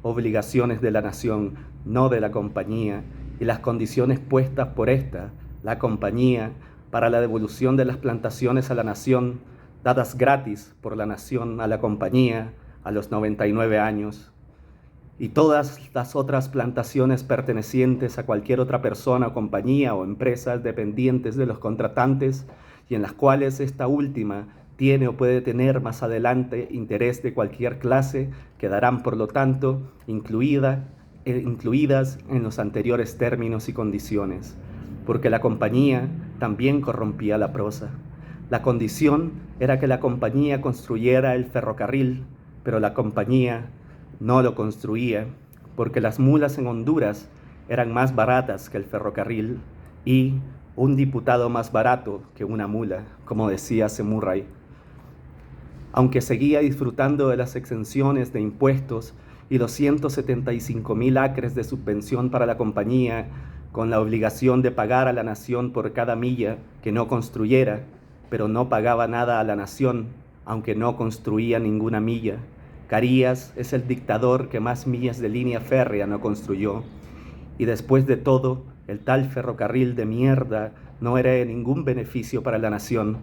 obligaciones de la nación, no de la compañía, y las condiciones puestas por esta, la compañía, para la devolución de las plantaciones a la nación, dadas gratis por la nación a la compañía a los 99 años, y todas las otras plantaciones pertenecientes a cualquier otra persona, compañía o empresas dependientes de los contratantes y en las cuales esta última tiene o puede tener más adelante interés de cualquier clase, quedarán por lo tanto incluidas en los anteriores términos y condiciones, porque la compañía también corrompía la prosa. La condición era que la compañía construyera el ferrocarril, pero la compañía no lo construía, porque las mulas en Honduras eran más baratas que el ferrocarril y un diputado más barato que una mula, como decía C. Murray. Aunque seguía disfrutando de las exenciones de impuestos y los 175,000 acres de subvención para la compañía, con la obligación de pagar a la nación por cada milla que no construyera, pero no pagaba nada a la nación, aunque no construía ninguna milla. Carías es el dictador que más millas de línea férrea no construyó. Y después de todo, el tal ferrocarril de mierda no era de ningún beneficio para la nación,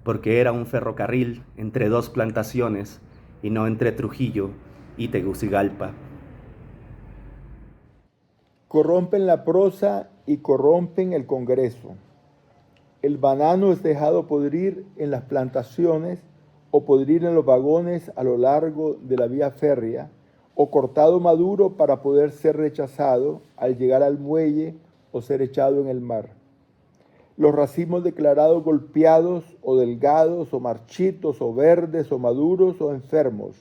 porque era un ferrocarril entre dos plantaciones y no entre Trujillo y Tegucigalpa. Corrompen la prosa y corrompen el Congreso. El banano es dejado podrir en las plantaciones o podrir en los vagones a lo largo de la vía férrea, o cortado maduro para poder ser rechazado al llegar al muelle o ser echado en el mar. Los racimos declarados golpeados o delgados o marchitos o verdes o maduros o enfermos,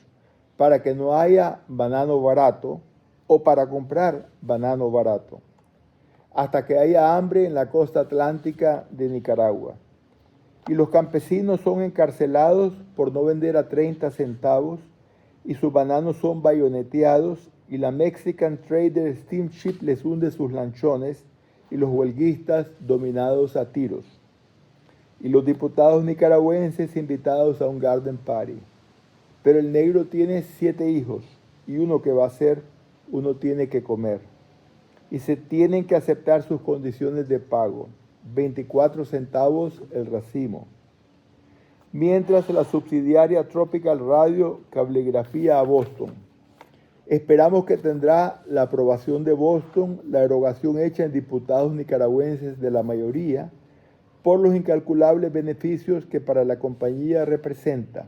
para que no haya banano barato o para comprar banano barato, hasta que haya hambre en la costa atlántica de Nicaragua. Y los campesinos son encarcelados por no vender a 30 centavos, y sus bananos son bayoneteados, y la Mexican Trader Steamship les hunde sus lanchones, y los huelguistas dominados a tiros. Y los diputados nicaragüenses invitados a un garden party. Pero el negro tiene 7 hijos, y uno que va a ser, uno tiene que comer. Y se tienen que aceptar sus condiciones de pago, 24 centavos el racimo. Mientras la subsidiaria Tropical Radio cablegrafía a Boston. Esperamos que tendrá la aprobación de Boston la erogación hecha en diputados nicaragüenses de la mayoría por los incalculables beneficios que para la compañía representa,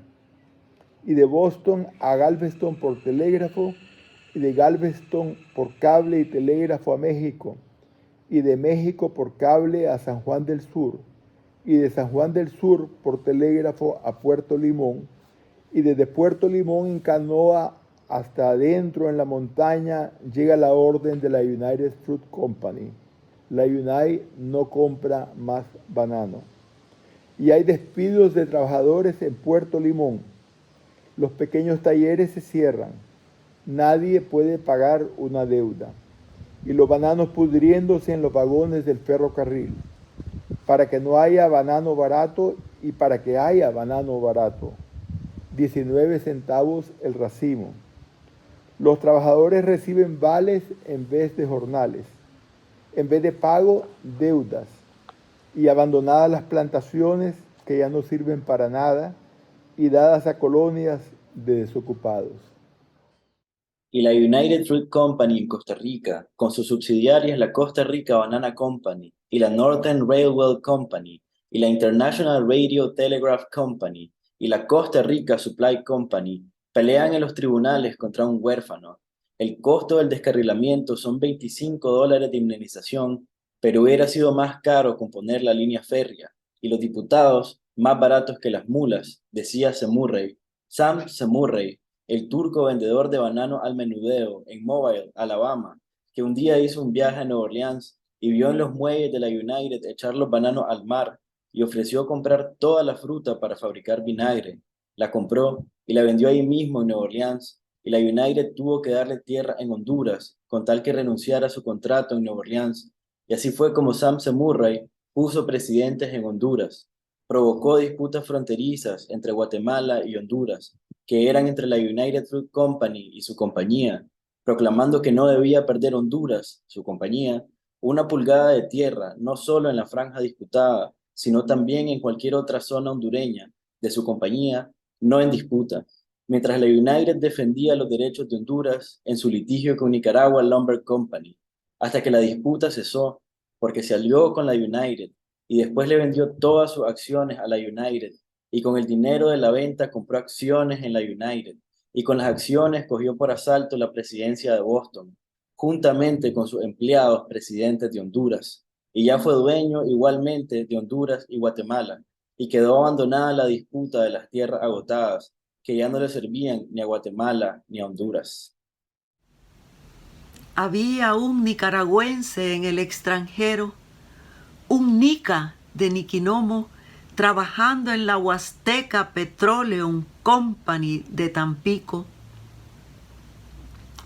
y de Boston a Galveston por telégrafo, y de Galveston por cable y telégrafo a México, y de México por cable a San Juan del Sur, y de San Juan del Sur por telégrafo a Puerto Limón, y desde Puerto Limón en canoa hasta adentro en la montaña llega la orden de la United Fruit Company. La United no compra más banano. Y hay despidos de trabajadores en Puerto Limón. Los pequeños talleres se cierran. Nadie puede pagar una deuda. Y los bananos pudriéndose en los vagones del ferrocarril. Para que no haya banano barato y para que haya banano barato. 19 centavos el racimo. Los trabajadores reciben vales en vez de jornales. En vez de pago, deudas. Y abandonadas las plantaciones que ya no sirven para nada y dadas a colonias de desocupados. Y la United Fruit Company en Costa Rica, con sus subsidiarias la Costa Rica Banana Company y la Northern Railway Company y la International Radio Telegraph Company y la Costa Rica Supply Company, pelean en los tribunales contra un huérfano. El costo del descarrilamiento son $25 de indemnización, pero hubiera sido más caro componer la línea férrea, y los diputados, más baratos que las mulas, decía Semurray. Sam Semurray, el turco vendedor de banano al menudeo en Mobile, Alabama, que un día hizo un viaje a Nueva Orleans y vio en los muelles de la United echar los bananos al mar y ofreció comprar toda la fruta para fabricar vinagre. La compró y la vendió ahí mismo en Nueva Orleans, y la United tuvo que darle tierra en Honduras con tal que renunciara a su contrato en Nueva Orleans. Y así fue como Sam Semurray puso presidentes en Honduras. Provocó disputas fronterizas entre Guatemala y Honduras, que eran entre la United Fruit Company y su compañía, proclamando que no debía perder Honduras, su compañía, una pulgada de tierra, no solo en la franja disputada, sino también en cualquier otra zona hondureña de su compañía, no en disputa, mientras la United defendía los derechos de Honduras en su litigio con Nicaragua Lumber Company, hasta que la disputa cesó, porque se alió con la United y después le vendió todas sus acciones a la United, y con el dinero de la venta compró acciones en la United, y con las acciones cogió por asalto la presidencia de Boston, juntamente con sus empleados presidentes de Honduras, y ya fue dueño igualmente de Honduras y Guatemala, y quedó abandonada la disputa de las tierras agotadas, que ya no le servían ni a Guatemala ni a Honduras. Había un nicaragüense en el extranjero, un nica de Niquinomo, trabajando en la Huasteca Petroleum Company de Tampico,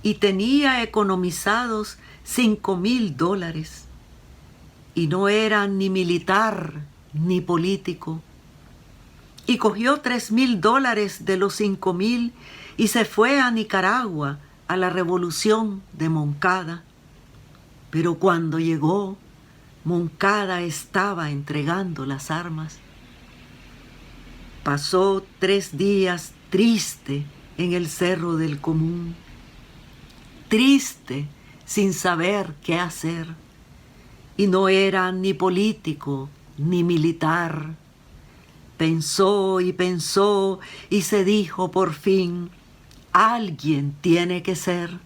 y tenía economizados $5,000, y no era ni militar ni político, y cogió $3,000 de los 5,000 y se fue a Nicaragua a la revolución de Moncada. Pero cuando llegó, Moncada estaba entregando las armas. Pasó 3 días triste en el Cerro del Común, triste sin saber qué hacer, y no era ni político ni militar. Pensó y se dijo por fin, alguien tiene que ser.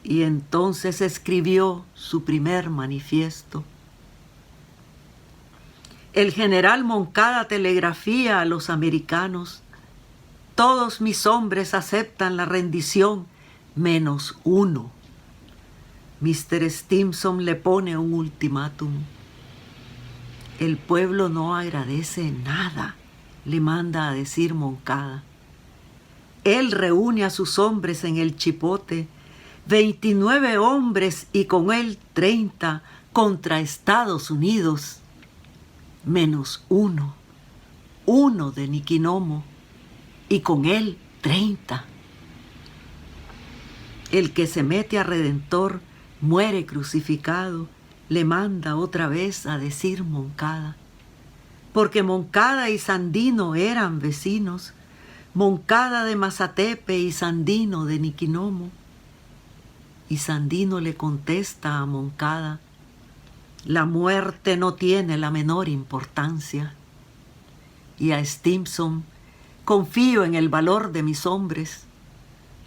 Y entonces escribió su primer manifiesto. El general Moncada telegrafía a los americanos: todos mis hombres aceptan la rendición, menos uno. Mr. Stimson le pone un ultimátum. El pueblo no agradece nada, le manda a decir Moncada. Él reúne a sus hombres en el Chipote, 29 hombres y con él 30 contra Estados Unidos, menos uno de Niquinomo, y con él 30. El que se mete a Redentor muere crucificado, le manda otra vez a decir Moncada. Porque Moncada y Sandino eran vecinos, Moncada de Mazatepe y Sandino de Niquinomo. Y Sandino le contesta a Moncada: la muerte no tiene la menor importancia. Y a Stimson: confío en el valor de mis hombres.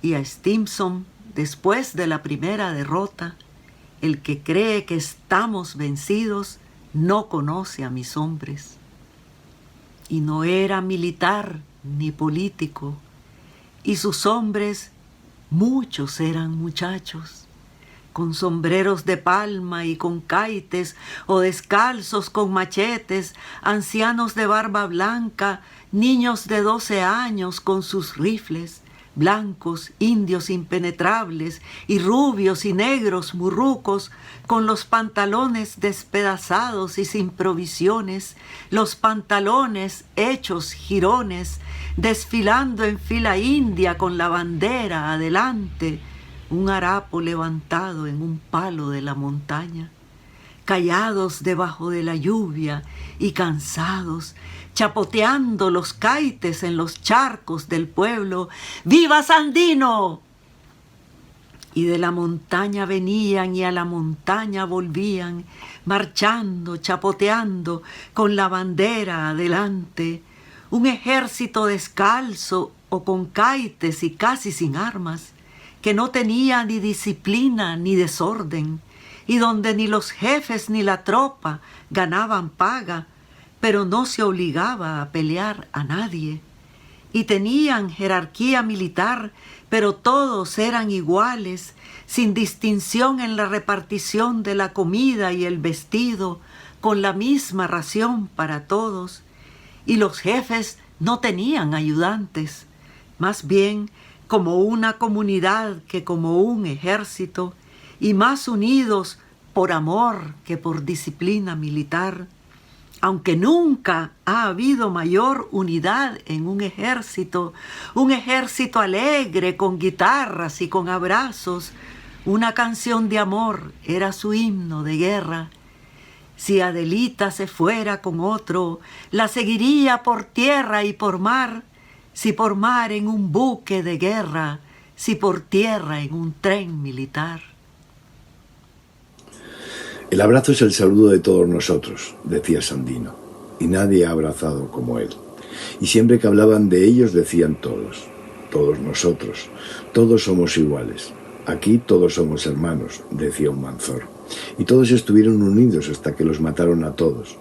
Y a Stimson, después de la primera derrota: el que cree que estamos vencidos no conoce a mis hombres. Y no era militar ni político, y sus hombres, muchos eran muchachos, con sombreros de palma y con caites, o descalzos con machetes, ancianos de barba blanca, niños de 12 años con sus rifles, blancos, indios impenetrables, y rubios y negros murrucos, con los pantalones despedazados y sin provisiones, los pantalones hechos jirones, desfilando en fila india con la bandera adelante, un harapo levantado en un palo de la montaña, callados debajo de la lluvia y cansados, chapoteando los caites en los charcos del pueblo. ¡Viva Sandino! Y de la montaña venían y a la montaña volvían, marchando, chapoteando, con la bandera adelante, un ejército descalzo o con caites y casi sin armas, que no tenía ni disciplina ni desorden, y donde ni los jefes ni la tropa ganaban paga, pero no se obligaba a pelear a nadie, y tenían jerarquía militar, pero todos eran iguales, sin distinción en la repartición de la comida y el vestido, con la misma ración para todos, y los jefes no tenían ayudantes, más bien como una comunidad que como un ejército, y más unidos por amor que por disciplina militar, aunque nunca ha habido mayor unidad en un ejército alegre con guitarras y con abrazos. Una canción de amor era su himno de guerra. Si Adelita se fuera con otro, la seguiría por tierra y por mar, si por mar en un buque de guerra, si por tierra en un tren militar. El abrazo es el saludo de todos nosotros, decía Sandino, y nadie ha abrazado como él. Y siempre que hablaban de ellos decían todos nosotros, todos somos iguales. Aquí todos somos hermanos, decía un Manzor. Y todos estuvieron unidos hasta que los mataron a todos,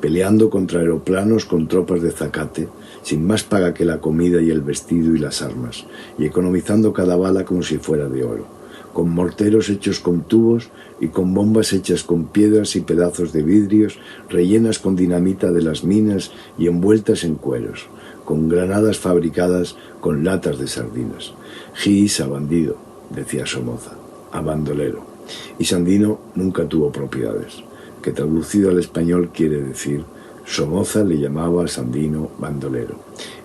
peleando contra aeroplanos con tropas de zacate, sin más paga que la comida y el vestido y las armas, y economizando cada bala como si fuera de oro, con morteros hechos con tubos y con bombas hechas con piedras y pedazos de vidrios rellenas con dinamita de las minas y envueltas en cueros, con granadas fabricadas con latas de sardinas. Gis a bandido, decía Somoza, a bandolero. Y Sandino nunca tuvo propiedades, que traducido al español quiere decir: Somoza le llamaba a Sandino bandolero,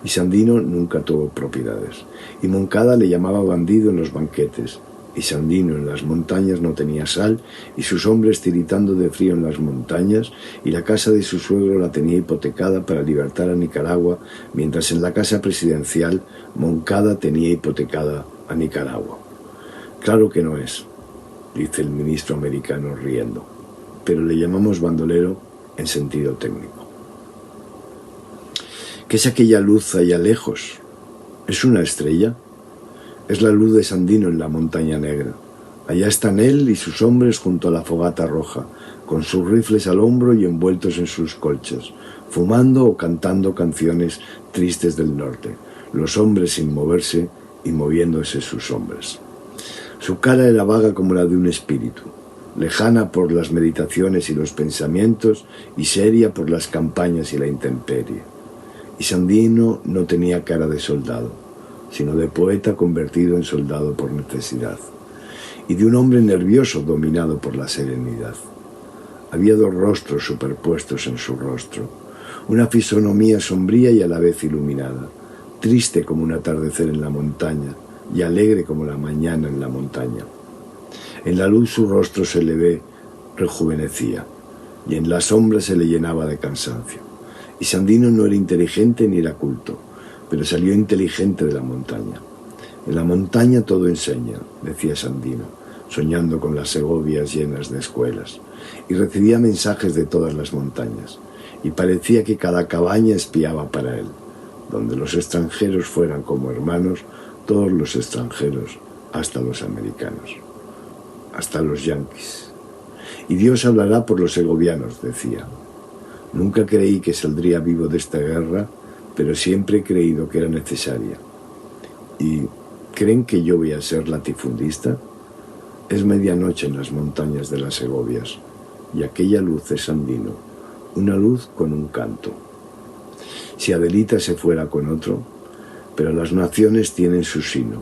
y Sandino nunca tuvo propiedades. Y Moncada le llamaba bandido en los banquetes, y Sandino en las montañas no tenía sal, y sus hombres tiritando de frío en las montañas, y la casa de su suegro la tenía hipotecada para libertar a Nicaragua, mientras en la casa presidencial Moncada tenía hipotecada a Nicaragua. Claro que no es, dice el ministro americano riendo, pero le llamamos bandolero en sentido técnico. ¿Qué es aquella luz allá lejos? ¿Es una estrella? Es la luz de Sandino en la montaña negra. Allá están él y sus hombres junto a la fogata roja, con sus rifles al hombro y envueltos en sus colchas, fumando o cantando canciones tristes del norte, los hombres sin moverse y moviéndose sus hombres. Su cara era vaga como la de un espíritu, lejana por las meditaciones y los pensamientos y seria por las campañas y la intemperie. Y Sandino no tenía cara de soldado, sino de poeta convertido en soldado por necesidad, y de un hombre nervioso dominado por la serenidad. Había dos rostros superpuestos en su rostro, una fisonomía sombría y a la vez iluminada, triste como un atardecer en la montaña y alegre como la mañana en la montaña. En la luz su rostro se le rejuvenecía y en la sombra se le llenaba de cansancio. Y Sandino no era inteligente ni era culto, pero salió inteligente de la montaña. En la montaña todo enseña, decía Sandino, soñando con las Segovias llenas de escuelas, y recibía mensajes de todas las montañas, y parecía que cada cabaña espiaba para él. Donde los extranjeros fueran como hermanos, todos los extranjeros, hasta los americanos, hasta los yanquis. Y Dios hablará por los segovianos, decía. Nunca creí que saldría vivo de esta guerra, pero siempre he creído que era necesaria. ¿Y creen que yo voy a ser latifundista? Es medianoche en las montañas de las Segovias, y aquella luz es Sandino, una luz con un canto. Si Adelita se fuera con otro, pero las naciones tienen su sino,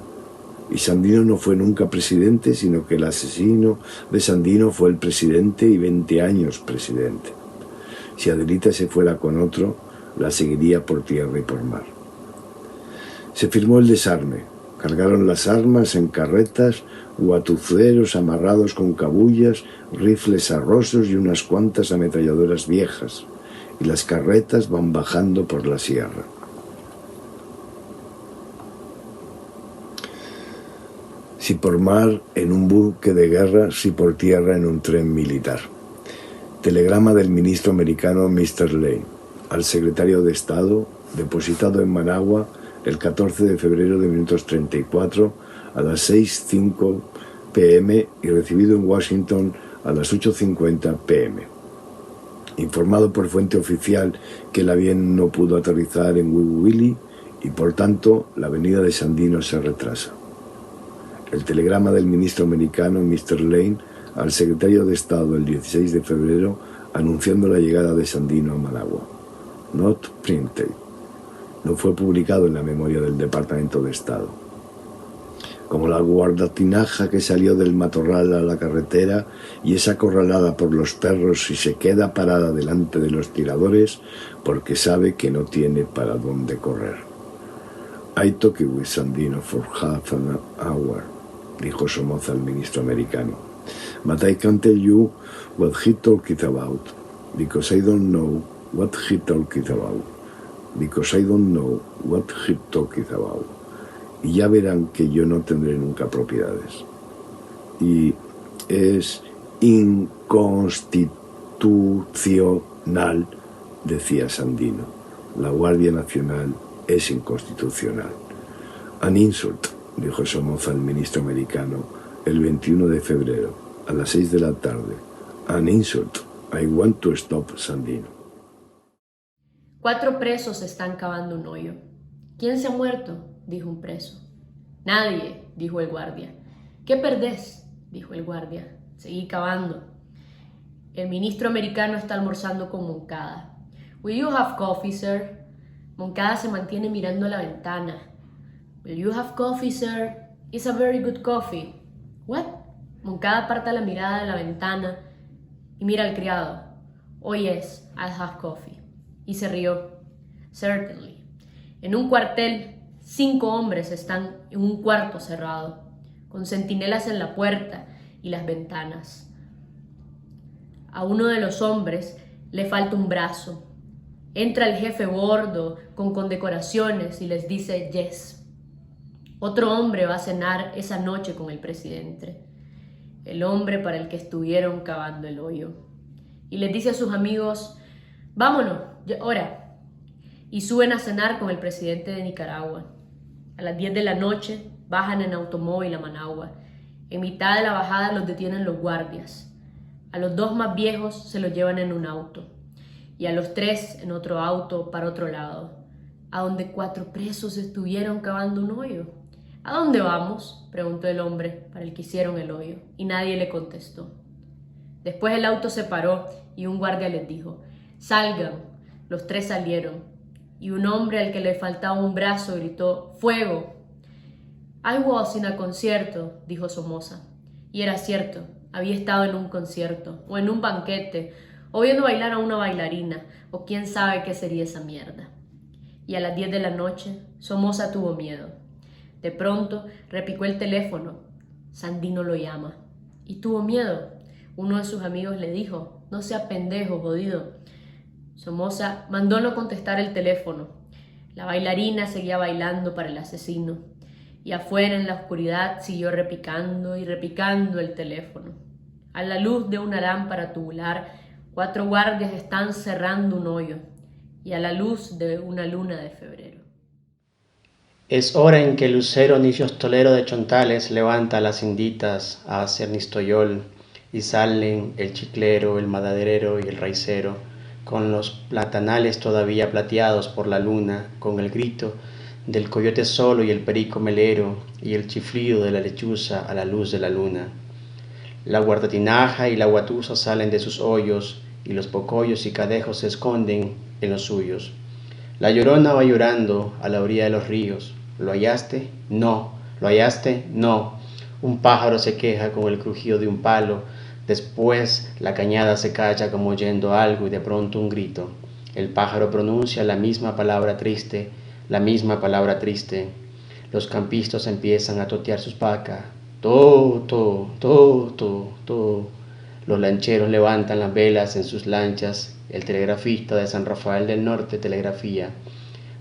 y Sandino no fue nunca presidente, sino que el asesino de Sandino fue el presidente y 20 años presidente. Si Adelita se fuera con otro, la seguiría por tierra y por mar. Se firmó el desarme, cargaron las armas en carretas, guatuceros amarrados con cabullas, rifles arrosos y unas cuantas ametralladoras viejas, y las carretas van bajando por la sierra. Si por mar en un buque de guerra, si por tierra en un tren militar. Telegrama del ministro americano Mr. Lane al secretario de Estado, depositado en Managua el 14 de febrero de 1934 a las 6:05 p.m. y recibido en Washington a las 8:50 p.m. Informado por fuente oficial que el avión no pudo aterrizar en Wee y por tanto la venida de Sandino se retrasa. El telegrama del ministro americano Mr. Lane al secretario de Estado el 16 de febrero anunciando la llegada de Sandino a Managua. Not printed. No fue publicado en la memoria del Departamento de Estado. Como la guardatinaja que salió del matorral a la carretera y es acorralada por los perros y se queda parada delante de los tiradores porque sabe que no tiene para dónde correr. I talked with Sandino for half an hour, dijo Somoza al ministro americano. But I can't tell you what he talked about, because I don't know what he talked about, because I don't know what he talked about. Y ya verán que yo no tendré nunca propiedades. Y es inconstitucional, decía Sandino. La Guardia Nacional es inconstitucional. An insult, dijo Somoza al ministro americano el 21 de febrero a las 6 de la tarde. An insult. I want to stop Sandino. 4 presos están cavando un hoyo. ¿Quién se ha muerto?, dijo un preso. Nadie, dijo el guardia. ¿Qué perdés?, dijo el guardia. Seguí cavando. El ministro americano está almorzando con Moncada. Will you have coffee, sir? Moncada se mantiene mirando a la ventana. Will you have coffee, sir? It's a very good coffee. What? Moncada aparta la mirada de la ventana y mira al criado. Oh yes, I'll have coffee. Y se rió. Certainly. En un cuartel, 5 hombres están en un cuarto cerrado, con centinelas en la puerta y las ventanas. A uno de los hombres le falta un brazo. Entra el jefe gordo con condecoraciones y les dice yes. Otro hombre va a cenar esa noche con el presidente, el hombre para el que estuvieron cavando el hoyo. Y les dice a sus amigos, vámonos, ahora. Y suben a cenar con el presidente de Nicaragua. A las 10 de la noche bajan en automóvil a Managua. En mitad de la bajada los detienen los guardias. A los 2 más viejos se los llevan en un auto y a los 3 en otro auto para otro lado, a donde 4 presos estuvieron cavando un hoyo. ¿A dónde vamos?, preguntó el hombre para el que hicieron el hoyo, y nadie le contestó. Después el auto se paró y un guardia les dijo: «Salgan». Los 3 salieron y un hombre al que le faltaba un brazo gritó: «¡Fuego!». «I was in a concierto», dijo Somoza. Y era cierto, había estado en un concierto, o en un banquete, o viendo bailar a una bailarina, o quién sabe qué sería esa mierda. Y a las 10 de la noche, Somoza tuvo miedo. De pronto, repicó el teléfono. Sandino lo llama. Y tuvo miedo. Uno de sus amigos le dijo: «No sea pendejo, jodido». Somoza mandó no contestar el teléfono. La bailarina seguía bailando para el asesino. Y afuera en la oscuridad siguió repicando y repicando el teléfono. A la luz de una lámpara tubular, 4 guardias están cerrando un hoyo. Y a la luz de una luna de febrero. Es hora en que el lucero nifiostolero de Chontales levanta las inditas a Cernistoyol y salen el chiclero, el maderero y el raicero, con los platanales todavía plateados por la luna, con el grito del coyote solo y el perico melero y el chiflido de la lechuza a la luz de la luna. La guardatinaja y la guatusa salen de sus hoyos y los pocollos y cadejos se esconden en los suyos. La llorona va llorando a la orilla de los ríos. ¿Lo hallaste? No. ¿Lo hallaste? No. Un pájaro se queja con el crujido de un palo. Después la cañada se calla como oyendo algo y de pronto un grito. El pájaro pronuncia la misma palabra triste, la misma palabra triste. Los campistas empiezan a totear sus vacas. To, to, to, to, to. Los lancheros levantan las velas en sus lanchas. El telegrafista de San Rafael del Norte telegrafía: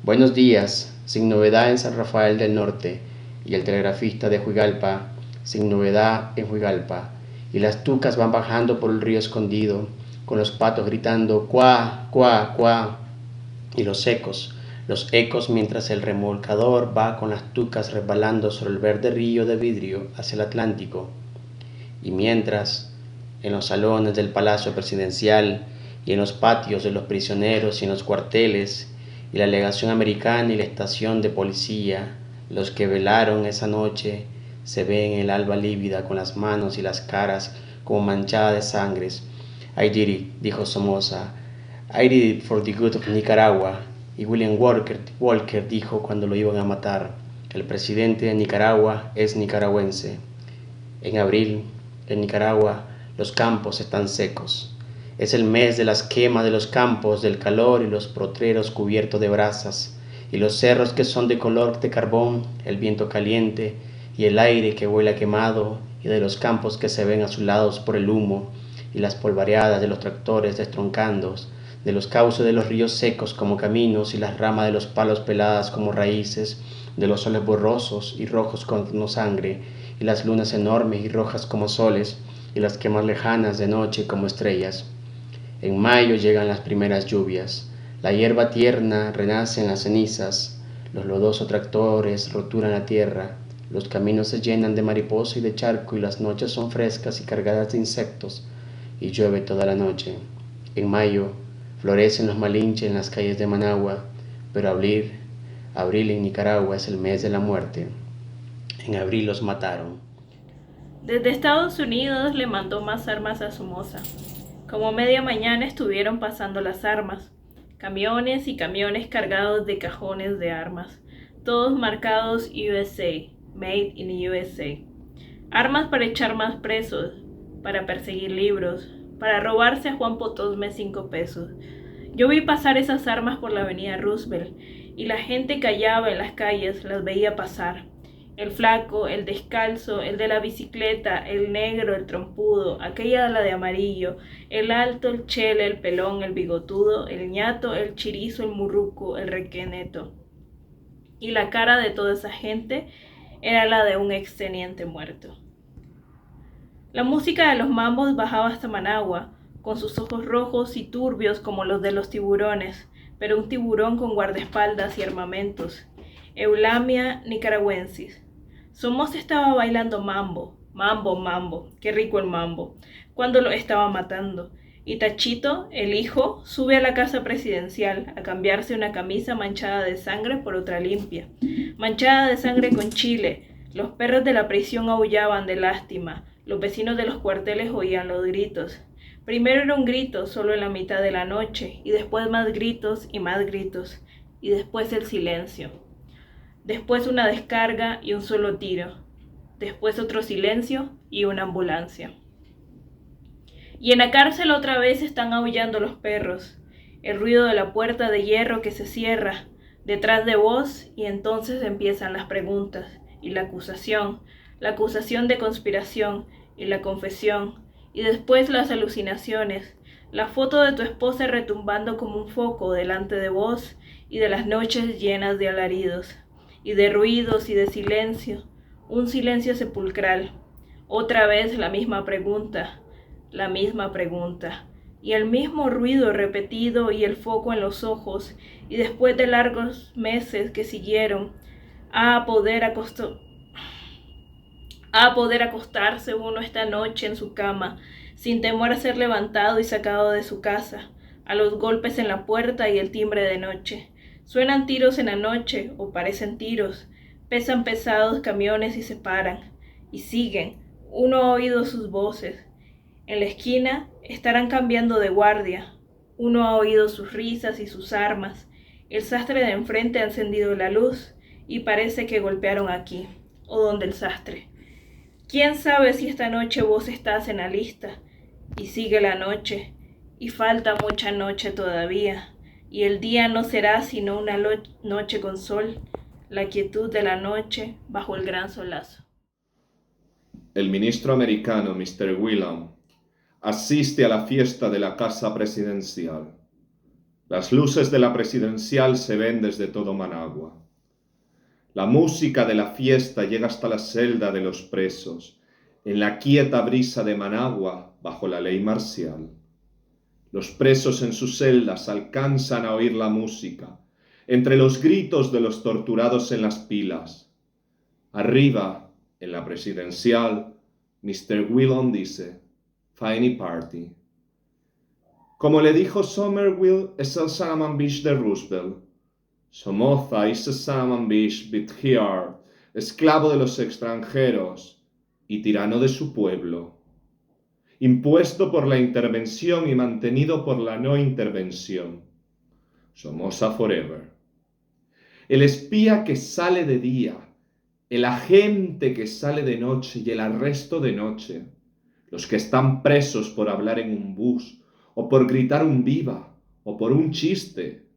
«Buenos días, sin novedad en San Rafael del Norte». Y el telegrafista de Huigalpa: «Sin novedad en Huigalpa». Y las tucas van bajando por el río escondido, con los patos gritando cuá, cuá, cuá. Y los ecos mientras el remolcador va con las tucas resbalando sobre el verde río de vidrio hacia el Atlántico. Y mientras, en los salones del Palacio Presidencial y en los patios de los prisioneros y en los cuarteles, y la legación americana y la estación de policía, los que velaron esa noche, se ven en el alba lívida con las manos y las caras como manchadas de sangres. «I did it», dijo Somoza. «I did it for the good of Nicaragua». Y William Walker dijo cuando lo iban a matar: «El presidente de Nicaragua es nicaragüense». En abril, en Nicaragua, los campos están secos. Es el mes de las quemas de los campos, del calor y los potreros cubiertos de brasas, y los cerros que son de color de carbón, el viento caliente y el aire que huele a quemado, y de los campos que se ven azulados por el humo, y las polvareadas de los tractores destroncando, de los cauces de los ríos secos como caminos, y las ramas de los palos peladas como raíces, de los soles borrosos y rojos como sangre, y las lunas enormes y rojas como soles, y las quemas lejanas de noche como estrellas. En mayo llegan las primeras lluvias, la hierba tierna renace en las cenizas, los lodosos tractores roturan la tierra, los caminos se llenan de mariposa y de charco, y las noches son frescas y cargadas de insectos, y llueve toda la noche. En mayo florecen los malinches en las calles de Managua, pero abril en Nicaragua es el mes de la muerte. En abril los mataron. Desde Estados Unidos le mandó más armas a Somoza. Como media mañana estuvieron pasando las armas, camiones y camiones cargados de cajones de armas, todos marcados USA, Made in USA. Armas para echar más presos, para perseguir libros, para robarse a Juan Potosme 5 pesos. Yo vi pasar esas armas por la avenida Roosevelt y la gente callaba en las calles, las veía pasar. El flaco, el descalzo, el de la bicicleta, el negro, el trompudo, aquella la de amarillo, el alto, el chele, el pelón, el bigotudo, el ñato, el chirizo, el murruco, el requeneto. Y la cara de toda esa gente era la de un exteniente muerto. La música de los mambos bajaba hasta Managua, con sus ojos rojos y turbios como los de los tiburones, pero un tiburón con guardaespaldas y armamentos. Eulamia nicaragüensis. Somoza estaba bailando mambo, Mambo, mambo, qué rico el mambo, cuando lo estaba matando. Y Tachito, el hijo, sube a la casa presidencial a cambiarse una camisa manchada de sangre por otra limpia, manchada de sangre con chile. Los perros de la prisión aullaban de lástima, los vecinos de los cuarteles oían los gritos. Primero era un grito solo en la mitad de la noche, y después más gritos, y después el silencio. Después una descarga y un solo tiro. Después otro silencio y una ambulancia. Y en la cárcel otra vez están aullando los perros, el ruido de la puerta de hierro que se cierra detrás de vos, y entonces empiezan las preguntas y la acusación de conspiración y la confesión, y después las alucinaciones, la foto de tu esposa retumbando como un foco delante de vos, y de las noches llenas de alaridos, y de ruidos y de silencio, un silencio sepulcral. Otra vez la misma pregunta, y el mismo ruido repetido y el foco en los ojos, y después de largos meses que siguieron, a poder acostarse uno esta noche en su cama, sin temor a ser levantado y sacado de su casa, a los golpes en la puerta y el timbre de noche. Suenan tiros en la noche, o parecen tiros, pesan pesados camiones y se paran, y siguen. Uno ha oído sus voces. En la esquina estarán cambiando de guardia. Uno ha oído sus risas y sus armas. El sastre de enfrente ha encendido la luz y parece que golpearon aquí, o donde el sastre. ¿Quién sabe si esta noche vos estás en la lista? Y sigue la noche, y falta mucha noche todavía, y el día no será sino una noche con sol, la quietud de la noche bajo el gran solazo. El ministro americano, Mr. Whelan, asiste a la fiesta de la casa presidencial. Las luces de la presidencial se ven desde todo Managua. La música de la fiesta llega hasta la celda de los presos, en la quieta brisa de Managua bajo la ley marcial. Los presos en sus celdas alcanzan a oír la música, entre los gritos de los torturados en las pilas. Arriba, en la presidencial, Mr. Whelan dice: "Fine party". Como le dijo Somerville, es el Salamambich de Roosevelt. Somoza is a Salamambich bit here, esclavo de los extranjeros y tirano de su pueblo, impuesto por la intervención y mantenido por la no intervención. Somoza forever. El espía que sale de día, el agente que sale de noche y el arresto de noche, los que están presos por hablar en un bus, o por gritar un viva, o por un chiste,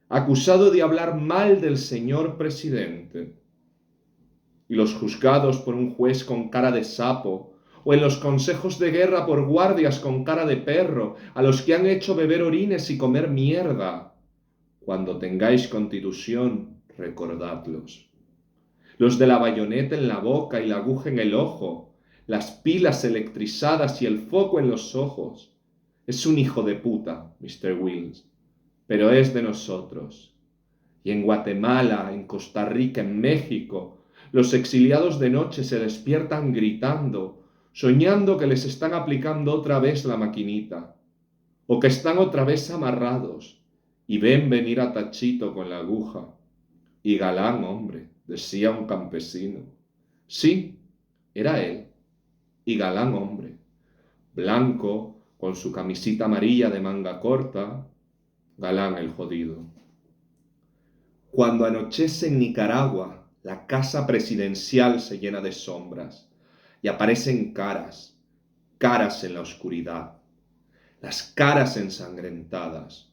acusado de hablar mal del señor presidente, y los juzgados por un juez con cara de sapo, o en los consejos de guerra por guardias con cara de perro, a los que han hecho beber orines y comer mierda. Cuando tengáis constitución, recordadlos. Los de la bayoneta en la boca y la aguja en el ojo, las pilas electrizadas y el foco en los ojos. Es un hijo de puta, Mr. Wills, pero es de nosotros. Y en Guatemala, en Costa Rica, en México, los exiliados de noche se despiertan gritando, soñando que les están aplicando otra vez la maquinita, o que están otra vez amarrados, y ven venir a Tachito con la aguja. Y galán, hombre, decía un campesino. Sí, era él, y galán, hombre, blanco, con su camisita amarilla de manga corta, galán el jodido. Cuando anochece en Nicaragua, la casa presidencial se llena de sombras y aparecen caras en la oscuridad, las caras ensangrentadas.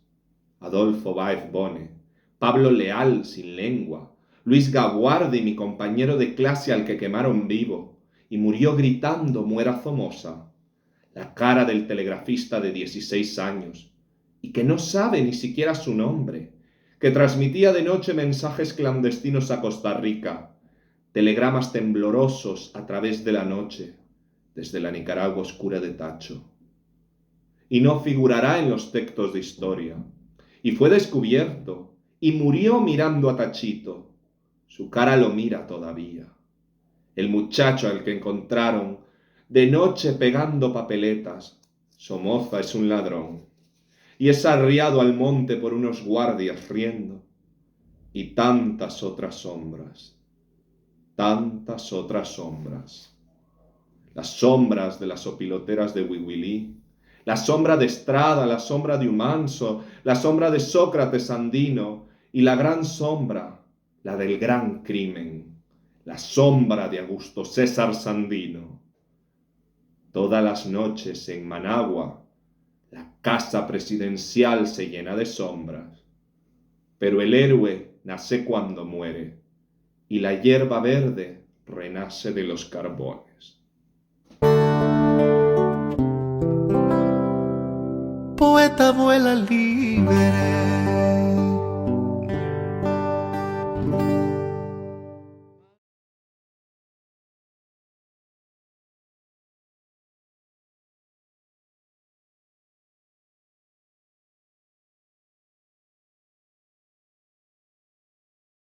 Adolfo Báez Bone, Pablo Leal sin lengua, Luis Gaguardi, mi compañero de clase al que quemaron vivo y murió gritando "muera Somoza", la cara del telegrafista de 16 años y que no sabe ni siquiera su nombre, que transmitía de noche mensajes clandestinos a Costa Rica, telegramas temblorosos a través de la noche, desde la Nicaragua oscura de Tacho. Y no figurará en los textos de historia, y fue descubierto, y murió mirando a Tachito. Su cara lo mira todavía. el muchacho al que encontraron de noche pegando papeletas. Somoza es un ladrón y es arriado al monte por unos guardias riendo. Y tantas otras sombras, tantas otras sombras. Las sombras de las opiloteras de Wiwilí, la sombra de Estrada, la sombra de Humanso, la sombra de Sócrates Andino y la gran sombra, la del gran crimen, la sombra de Augusto César Sandino. Todas las noches en Managua, la casa presidencial se llena de sombras, pero el héroe nace cuando muere y la hierba verde renace de los carbones. Poeta vuela libre